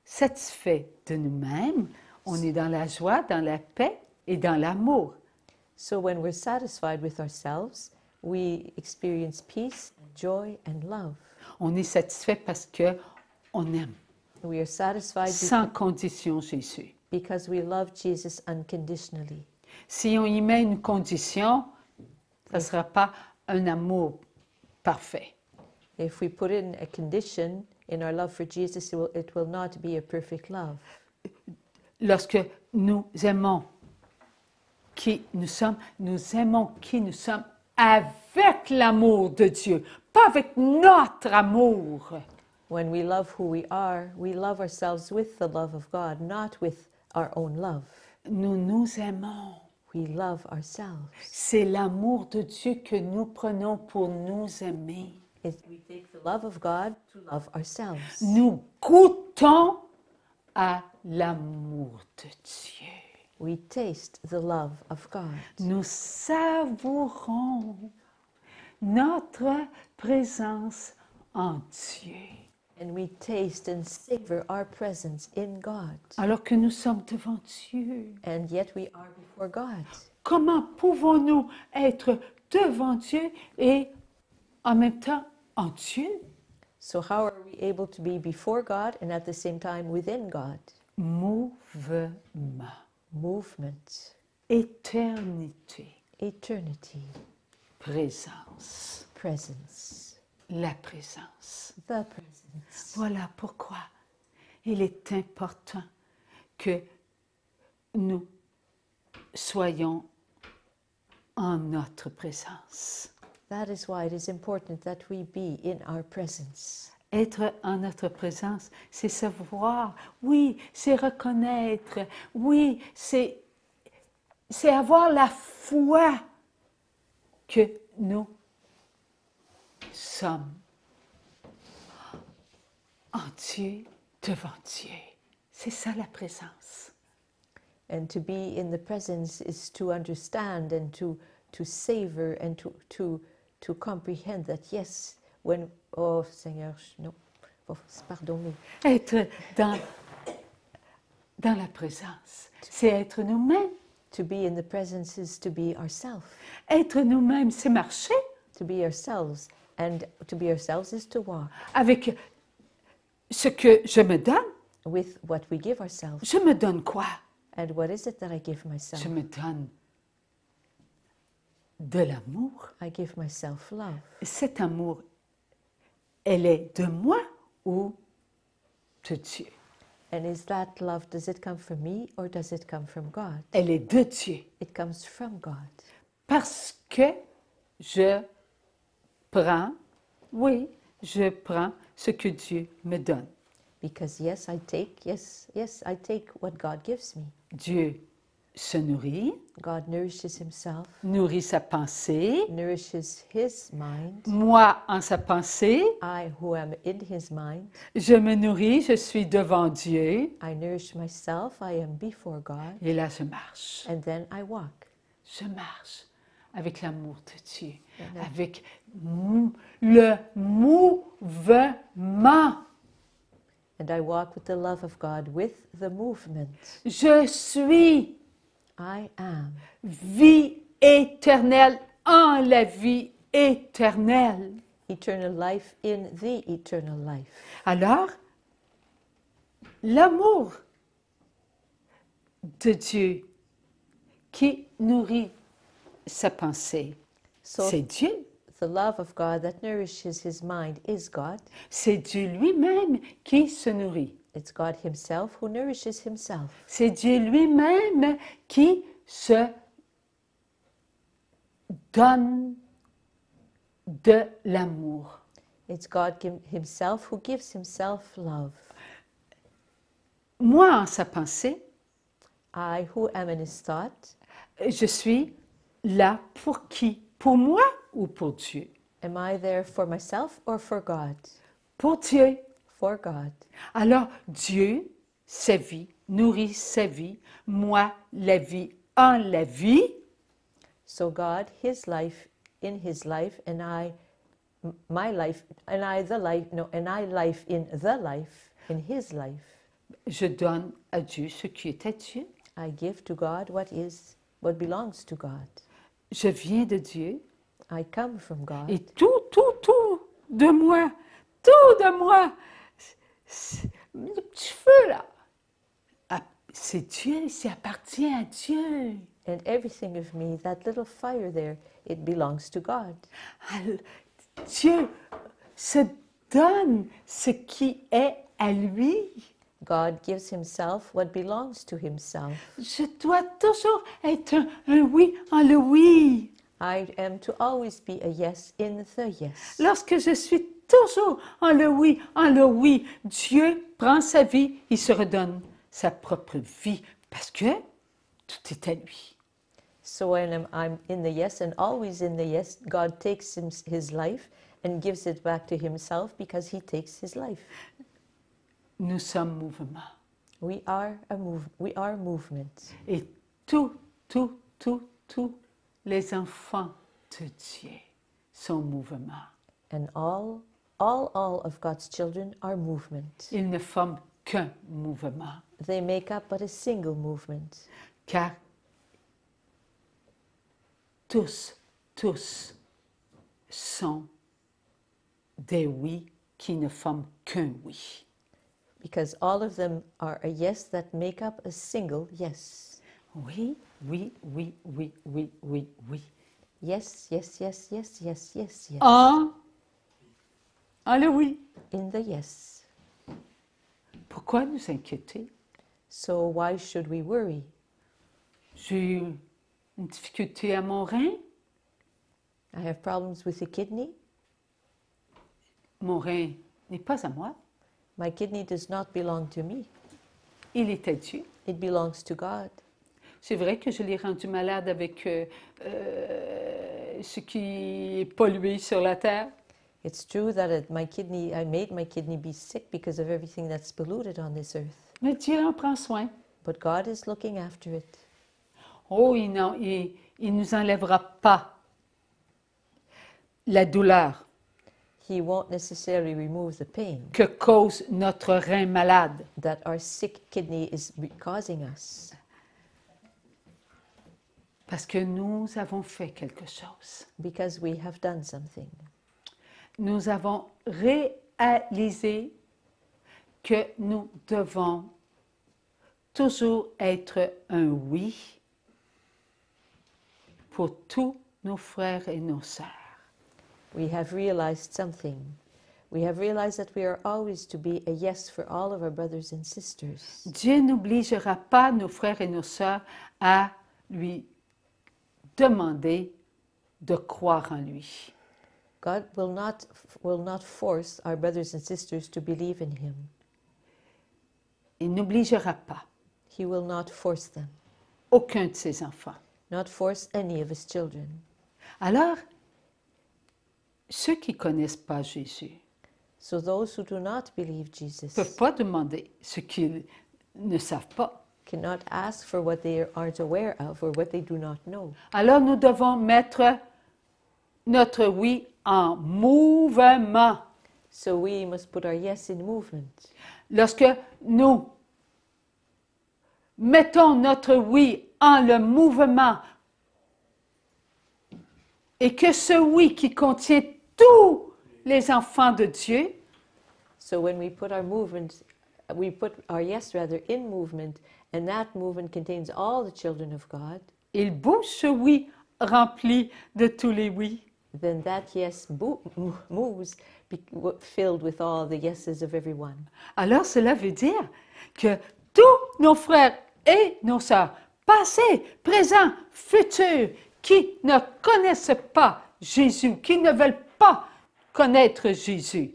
satisfaits de nous-mêmes, on est dans la joie, dans la paix et dans l'amour. So when we're satisfied with ourselves, we experience peace, joy, and love. On est satisfait parce que on aime We are satisfied sans condition Jésus. because we love Jesus unconditionally. Si on y met une condition, ça ne sera pas un amour parfait. If we put in a condition in our love for Jesus, it will not be a perfect love. Lorsque nous aimons qui nous sommes, nous aimons qui nous sommes avec l'amour de Dieu, pas avec notre amour. When we love who we love ourselves with the love of God, not with our own love. Nous nous aimons. We love ourselves. C'est l'amour de Dieu que nous prenons pour nous aimer. We take the love of God to love ourselves. Nous goûtons à l'amour de Dieu. We taste the love of God. Nous savourons notre présence en Dieu. And we taste and savor our presence in God. Alors que nous sommes devant Dieu. And yet we are before God. Comment pouvons-nous être devant Dieu et en même temps en Dieu? So how are we able to be before God and at the same time within God? Mouvement, Movement, éternité, eternity, présence, presence, la présence. the presence. Voilà pourquoi il est important que nous soyons en notre présence. That is why it is important that we be in our presence. Être en notre présence, c'est savoir, oui, c'est reconnaître, oui, c'est avoir la foi que nous sommes en Dieu, devant Dieu. C'est ça la présence. And to be in the presence is to understand and to savor and to comprehend that yes, when, oh Seigneur, non, oh, pardon, mais Être dans la présence, c'est être nous-mêmes. to be in the presence is to be ourselves. Être nous-mêmes, c'est marcher To be ourselves. And to be ourselves is to walk avec ce que je me donne. with what we give ourselves. Je me donne quoi? And what is it that I give myself? Je me donne de l'amour. I give myself love. Cet amour, elle est de moi ou de Dieu? And is that love, does it come from me or does it come from God? Elle est de Dieu. It comes from God. Parce que je prends, oui, je prends ce que Dieu me donne. Because yes, I take what God gives me. Dieu se nourrit, God nourishes himself, nourrit sa pensée. nourishes his mind. Moi, en sa pensée, I, who am in his mind, je me nourris, je suis devant Dieu. I nourish myself, I am before God, Et là, je marche. and then I walk. Je marche avec l'amour de Dieu, Mhm. avec le mouvement. And I walk with the love of God, with the movement. Je suis I am vie éternelle en la vie éternelle. eternal life in the eternal life. Alors, l'amour de Dieu qui nourrit sa pensée, So c'est Dieu. the love of God that nourishes his mind is God. C'est Dieu lui-même qui se nourrit. It's God Himself who nourishes Himself. C'est Dieu lui-même qui se donne de l'amour. It's God Himself who gives Himself love. Moi, en sa pensée, I, who am in His thought, je suis là pour qui? Pour moi ou pour Dieu? am I there for myself or for God? Pour Dieu. For God. Alors, Dieu, sa vie, nourrit sa vie, moi, la vie en la vie. So God, His life in His life, and I, my life, and I the life, no, and I life in the life, in His life. Je donne à Dieu ce qui est à Dieu. I give to God what belongs to God. Je viens de Dieu I come from God. et tout de moi, le petit feu là, c'est Dieu, ça appartient à Dieu. And everything of me, that little fire there, it belongs to God. Alors, Dieu se donne ce qui est à lui. God gives Himself what belongs to Himself. Je dois toujours être un oui en le oui. I am to always be a yes in the yes. Lorsque je suis toujours en le oui, Dieu prend sa vie, il se redonne sa propre vie parce que tout est à lui. So when I'm in the yes and always in the yes, God takes His life and gives it back to Himself because He takes His life. Nous sommes mouvement. We are movement. Et tous les enfants de Dieu sont mouvement. And all of God's children are movement. Ils ne forment qu'un mouvement. They make up but a single movement. Car tous sont des oui qui ne forment qu'un oui. Because all of them are a yes that make up a single yes. Oui. Yes, yes, yes, yes, yes, yes, yes. En le oui. In the yes. Pourquoi nous inquiéter? So why should we worry? J'ai eu une difficulté à mon rein. I have problems with the kidney. Mon rein n'est pas à moi. My kidney does not belong to me. Il est à Dieu. It belongs to God. C'est vrai que je l'ai rendu malade avec ce qui est pollué sur la terre. It's true that I made my kidney be sick because of everything that's polluted on this earth. Mais Dieu en prend soin. But God is looking after it. Oh, il nous enlèvera pas la douleur He won't necessarily remove the pain que cause notre rein malade. that our sick kidney is causing us. Parce que nous avons fait quelque chose. Because we have done something. Nous avons réalisé que nous devons toujours être un oui pour tous nos frères et nos sœurs. We have realized something. We have realized that we are always to be a yes for all of our brothers and sisters. Dieu n'obligera pas nos frères et nos sœurs à lui demander de croire en lui. God will not force our brothers and sisters to believe in Him. Il n'obligera pas He will not force them, aucun de ses enfants. not force any of His children. Alors, ceux qui ne connaissent pas Jésus So those who do not believe ne Jesus peuvent pas demander ce qu'ils ne savent pas. cannot ask for what they aren't aware of or what they do not know. Alors, nous devons mettre notre oui en mouvement. So we must put our yes in movement. Lorsque nous mettons notre oui en le mouvement et que ce oui qui contient tous les enfants de Dieu, So when we put our yes rather in movement, and that movement contains all the children of God, il bouge ce oui rempli de tous les oui. then that yes moves filled with all the yeses of everyone. Alors cela veut dire que tous nos frères et nos sœurs, passés, présents, futurs, qui ne connaissent pas Jésus, qui ne veulent pas connaître Jésus,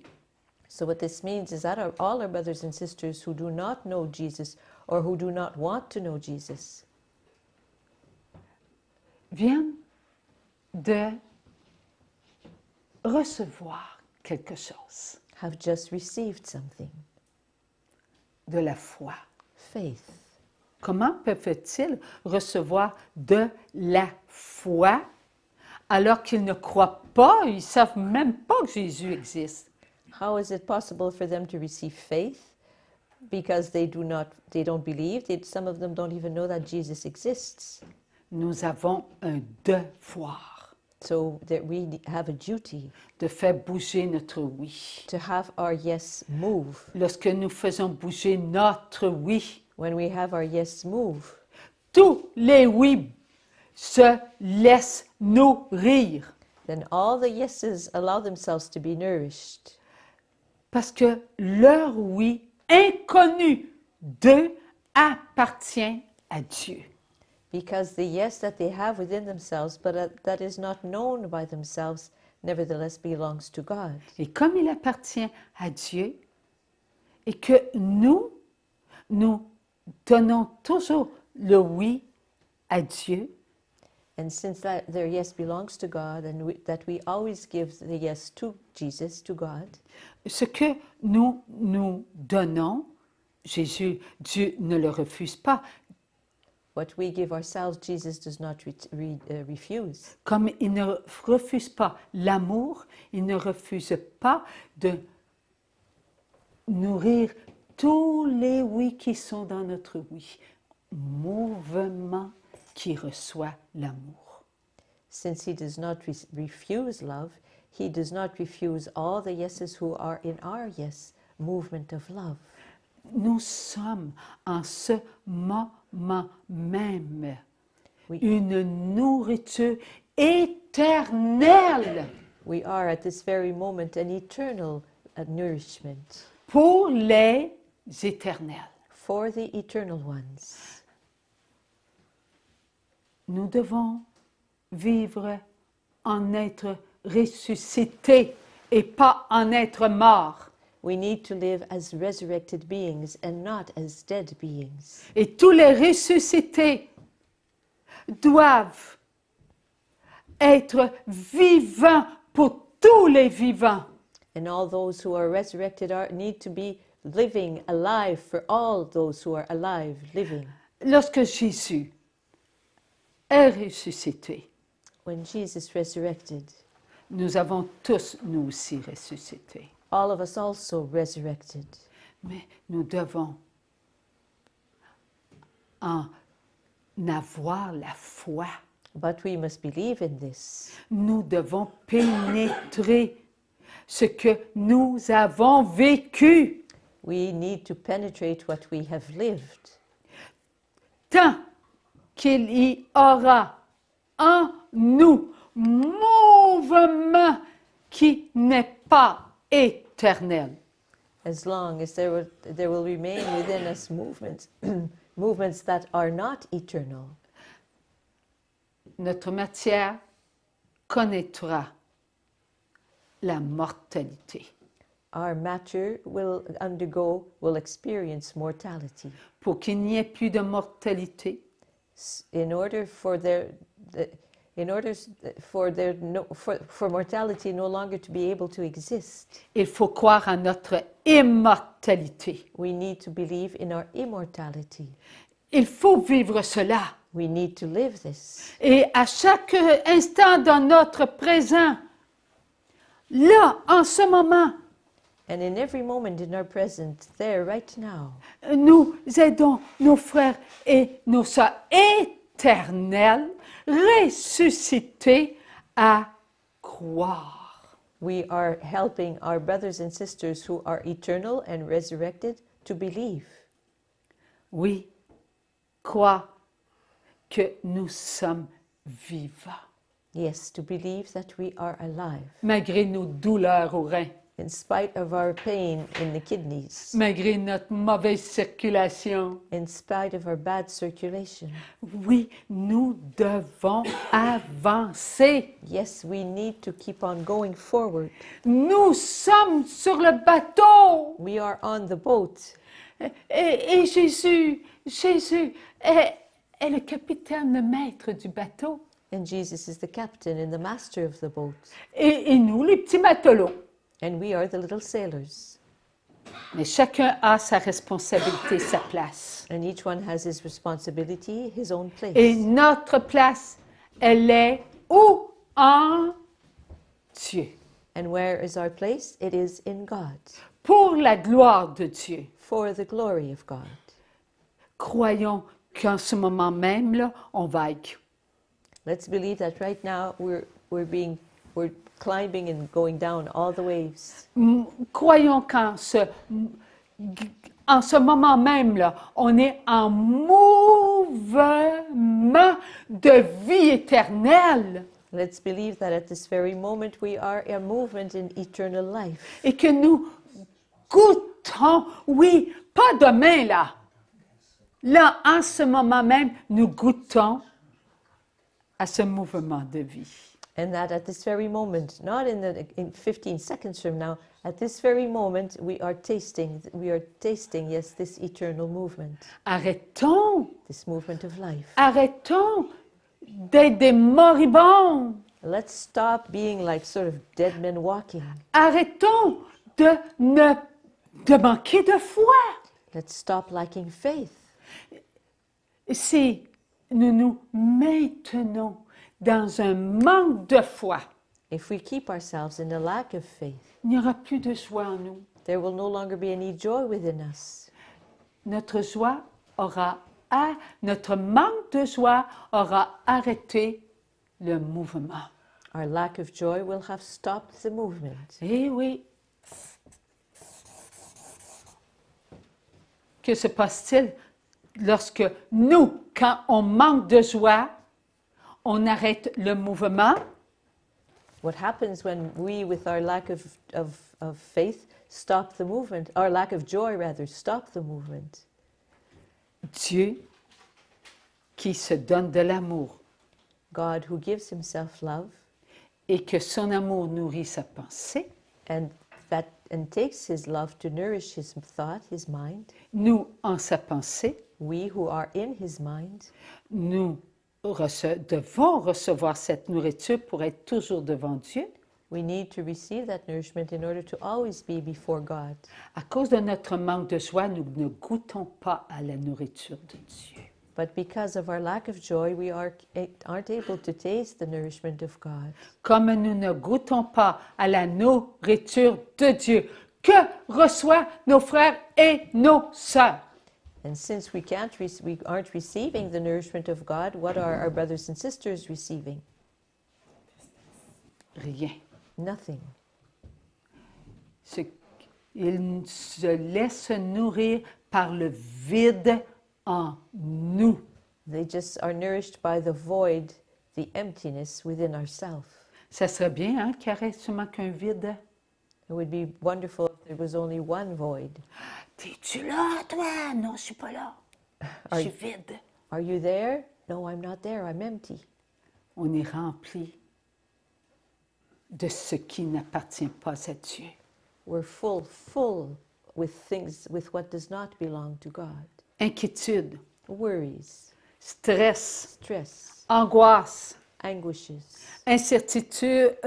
So what this means is that all our brothers and sisters who do not know Jesus or who do not want to know Jesus viennent de recevoir quelque chose, have just received something, de la foi. faith. Comment peuvent-ils recevoir de la foi alors qu'ils ne croient pas, ils ne savent même pas que Jésus existe? How is it possible for them to receive faith because they don't believe? Some of them don't even know that Jesus exists. Nous avons un devoir So that we have a duty de faire bouger notre oui. to have our yes move. Lorsque nous faisons bouger notre oui, When we have our yes move, tous les oui se laissent nourrir then all the yeses allow themselves to be nourished parce que leur oui inconnu d'eux appartient à Dieu. because the yes that they have within themselves, but that is not known by themselves, nevertheless belongs to God. Et comme il appartient à Dieu et que nous donnons toujours le oui à Dieu, And since their yes belongs to God and that we always give the yes to Jesus, to God, ce que nous donnons, Dieu ne le refuse pas. what we give ourselves, Jesus does not refuse. Comme il ne refuse pas l'amour, il ne refuse pas de nourrir tous les oui qui sont dans notre oui. Mouvement qui reçoit l'amour. Since he does not refuse love, he does not refuse all the yeses who are in our yes movement of love. Nous sommes en ce moment même Oui. une nourriture éternelle We are at this very moment an eternal nourishment pour les éternels. for the eternal ones. Nous devons vivre en être ressuscités et pas en être morts. We need to live as resurrected beings and not as dead beings. Et tous les ressuscités doivent être vivants pour tous les vivants. And all those who are resurrected need to be living, alive for all those who are alive, living. Lorsque Jésus est ressuscité, When Jesus resurrected, nous avons tous, nous aussi, ressuscité. all of us also resurrected. Mais nous devons en avoir la foi. But we must believe in this. Nous devons pénétrer ce que nous avons vécu. We need to penetrate what we have lived. Tant qu'il y aura en nous mouvement qui n'est pas éternel. As long as there will remain within us movements, movements that are not eternal, Notre matière connaîtra la mortalité. our matter will experience mortality. Pour qu'il n'y ait plus de mortalité, In order for mortality no longer to be able to exist, il faut croire en notre immortalité. we need to believe in our immortality. Il faut vivre cela. We need to live this. Et à chaque instant dans notre présent, là, en ce moment, And in every moment in our present, there, right now, nous aidons nos frères et nos sœurs éternels, ressuscités, à croire. we are helping our brothers and sisters who are eternal and resurrected to believe. Oui, croire que nous sommes vivants. Yes, to believe that we are alive, malgré nos douleurs aux reins, in spite of our pain in the kidneys, malgré notre mauvaise circulation. in spite of our bad circulation. Oui, nous devons avancer. Yes, we need to keep on going forward. Nous sommes sur le bateau. We are on the boat, Et Jésus est le capitaine, le maître du bateau. and Jesus is the captain and the master of the boat, Et nous, les petits matelots. and we are the little sailors. Mais chacun a sa responsabilité, sa place. And each one has his responsibility, his own place. Et notre place, elle est où? En Dieu. And where is our place? It is in God, Pour la gloire de Dieu. for the glory of God. Croyons qu'en ce moment même, là, on vague. Let's believe that right now we're climbing and going down all the waves. Croyons en ce moment même, là, on est en mouvement de vie éternelle Let's believe that at this very moment we are a movement in eternal life. et que nous goûtons, oui, pas demain, là. Là, en ce moment même, nous goûtons à ce mouvement de vie. And that at this very moment, not in 15 seconds from now, at this very moment we are tasting, yes, this eternal movement, Arrêtons, this movement of life. arrêtons d'être des moribonds. Let's stop being like sort of dead men walking. Arrêtons de manquer de foi. Let's stop lacking faith. Si nous nous maintenons dans un manque de foi, If we keep ourselves in a lack of faith, il n'y aura plus de joie en nous. there will no longer be any joy within us. Notre manque de joie aura arrêté le mouvement. Our lack of joy will have stopped the movement. Eh oui. Que se passe-t-il lorsque nous, quand on manque de joie, on arrête le mouvement? What happens when we, with our lack of faith, stop the movement, our lack of joy rather, stop the movement? Dieu qui se donne de l'amour God who gives himself love et que son amour nourrit sa pensée, and takes his love to nourish his thought, his mind. nous, en sa pensée, We who are in his mind, nous devons recevoir cette nourriture pour être toujours devant Dieu. we need to receive that nourishment in order to always be before God. À cause de notre manque de joie, nous ne goûtons pas à la nourriture de Dieu. But because of our lack of joy, we aren't able to taste the nourishment of God. Comme nous ne goûtons pas à la nourriture de Dieu que reçoivent nos frères et nos sœurs. And since we aren't receiving the nourishment of God, what are our brothers and sisters receiving? Rien. Nothing. Ils se laissent nourrir par le vide en nous. They just are nourished by the void, the emptiness within ourselves. Ça serait bien hein, qu'il y aurait seulement qu'un vide. It would be wonderful if there was only one void. T'es-tu là, toi? Non, je suis pas là. Je suis vide. Are you there? No, I'm not there. I'm empty. On est rempli de ce qui n'appartient pas à Dieu. We're full with things, with what does not belong to God. Inquiétude, Worries, stress, stress, angoisse, anguishes, incertitude,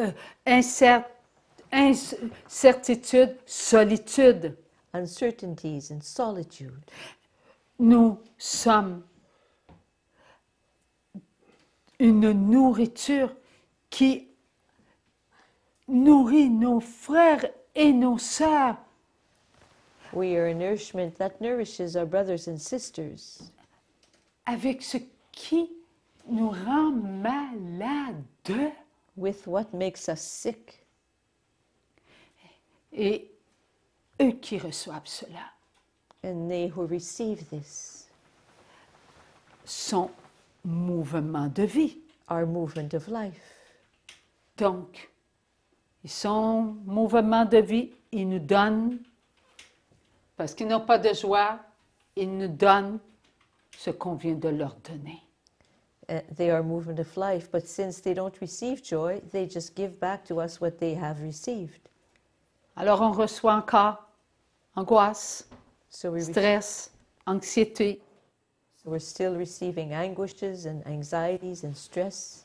incertitude, solitude. uncertainties, and solitude. Nous sommes une nourriture qui nourrit nos frères et nos sœurs We are a nourishment that nourishes our brothers and sisters avec ce qui nous rend malades. with what makes us sick. Et eux qui reçoivent cela And they who receive this, sont mouvement de vie. our movement of life. Donc, son mouvement de vie, il nous donne, parce qu'ils n'ont pas de joie, il nous donne ce qu'on vient de leur donner. They are movement of life, but since they don't receive joy, they just give back to us what they have received. Alors, on reçoit encore angoisse, So, stress, anxiété, so we're still receiving anguishes and anxieties and stress,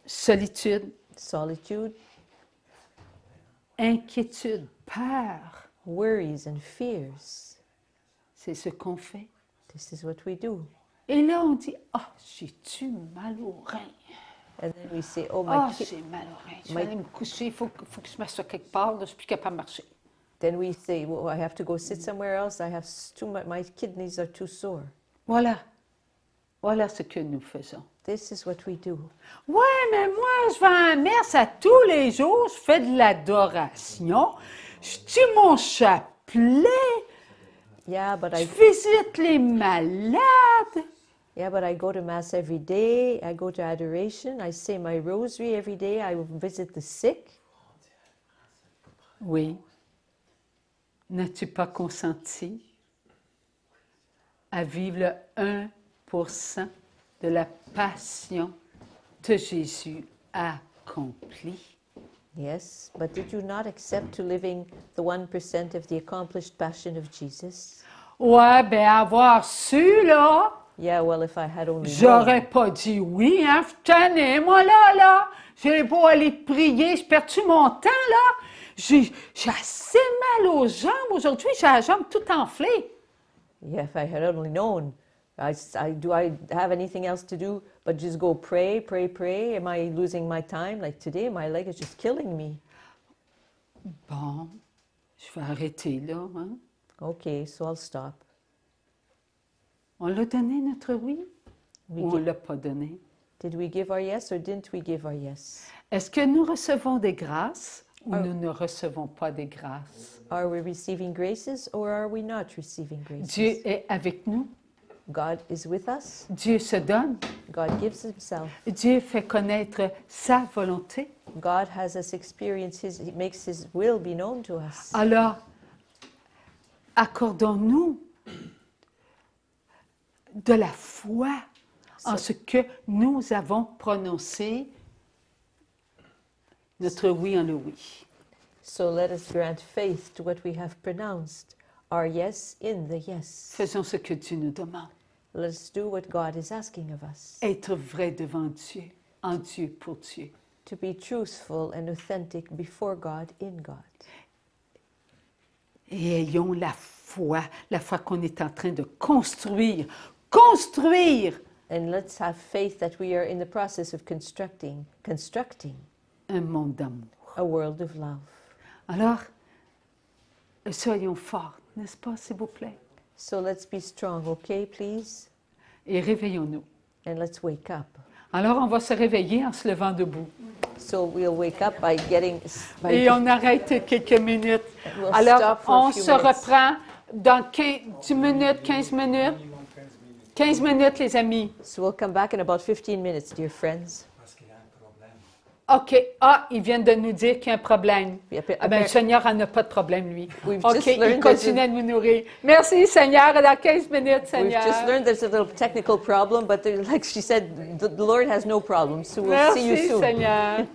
solitude, solitude, inquiétude, peur. worries and fears. C'est ce qu'on fait. This is what we do. Et là, on dit, « Ah, j'ai-tu mal au rein? And then we say, oh, Ah, my j'ai mal au rein. Je my- vais aller me coucher, il faut que je m'assoie quelque part, là, je ne suis plus capable de marcher. » Then we say, well, I have to go sit somewhere else. I have too much, my kidneys are too sore. Voilà. Voilà ce que nous faisons. This is what we do. Ouais, mais moi, je vais à la messe à tous les jours, je fais de l'adoration, je tue mon chapelet, Yeah, but je I visite les malades. go to mass every day. I go to adoration. I say my rosary every day. I visit the sick. Oui. N'as-tu pas consenti à vivre le 1% de la passion de Jésus accomplie? Yes, but did you not accept to living the 1% of the accomplished passion of Jesus? Ouais, ben avoir su, là, Yeah, well, if I had only j'aurais known. pas dit oui, hein, je tenais, moi, là. J'ai beau aller prier, je perds-tu mon temps, là? J'ai assez mal aux jambes aujourd'hui, j'ai la jambe toute enflée. Yeah, if I had only known. Do I have anything else to do but just go pray, pray, pray? Am I losing my time? Like today, my leg is just killing me. Bon, je vais arrêter là, hein. Okay, so I'll stop. On l'a donné, notre oui, We ou on ne gi- l'a pas donné? Did we give our yes or didn't we give our yes? Est-ce que nous recevons des grâces ou nous ne recevons pas des grâces? Are we receiving graces or are we not receiving graces? Dieu est avec nous. God is with us. Dieu se donne. God gives himself. Dieu fait connaître sa volonté. God has us experience he makes his will be known to us. Alors, accordons-nous de la foi en ce que nous avons prononcé, notre oui en le oui. So let us grant faith to what we have pronounced, our yes in the yes. Faisons ce que Dieu nous demande. Let us do what God is asking of us. Être vrai devant Dieu, en Dieu, pour Dieu. To be truthful and authentic before God, in God. Et ayons la foi qu'on est en train de construire. Construire And let's have faith that we are in the process of constructing un monde d'amour. a world of love. Alors, soyons forts, n'est-ce pas, s'il vous plaît? So let's be strong, okay, please? Et réveillons-nous. And let's wake up. Alors, on va se réveiller en se levant debout. So we'll wake up by Et on arrête quelques minutes. We'll Alors, stop for a on few se minutes. reprend dans 10 minutes, 15 minutes. 15 minutes, les amis. So we'll come back in about 15 minutes, dear friends. Parce qu'il y a un problème. OK. Ah, ils viennent de nous dire qu'il y a un problème. Yep, Ah ben, le Seigneur n'en a pas de problème, lui. We've OK, just il learned continue à nous nourrir. Merci, Seigneur. Dans 15 minutes, We've Seigneur. just learned there's a little technical problem, but like she said, the Lord has no problem. So we'll see you Merci, soon. Seigneur.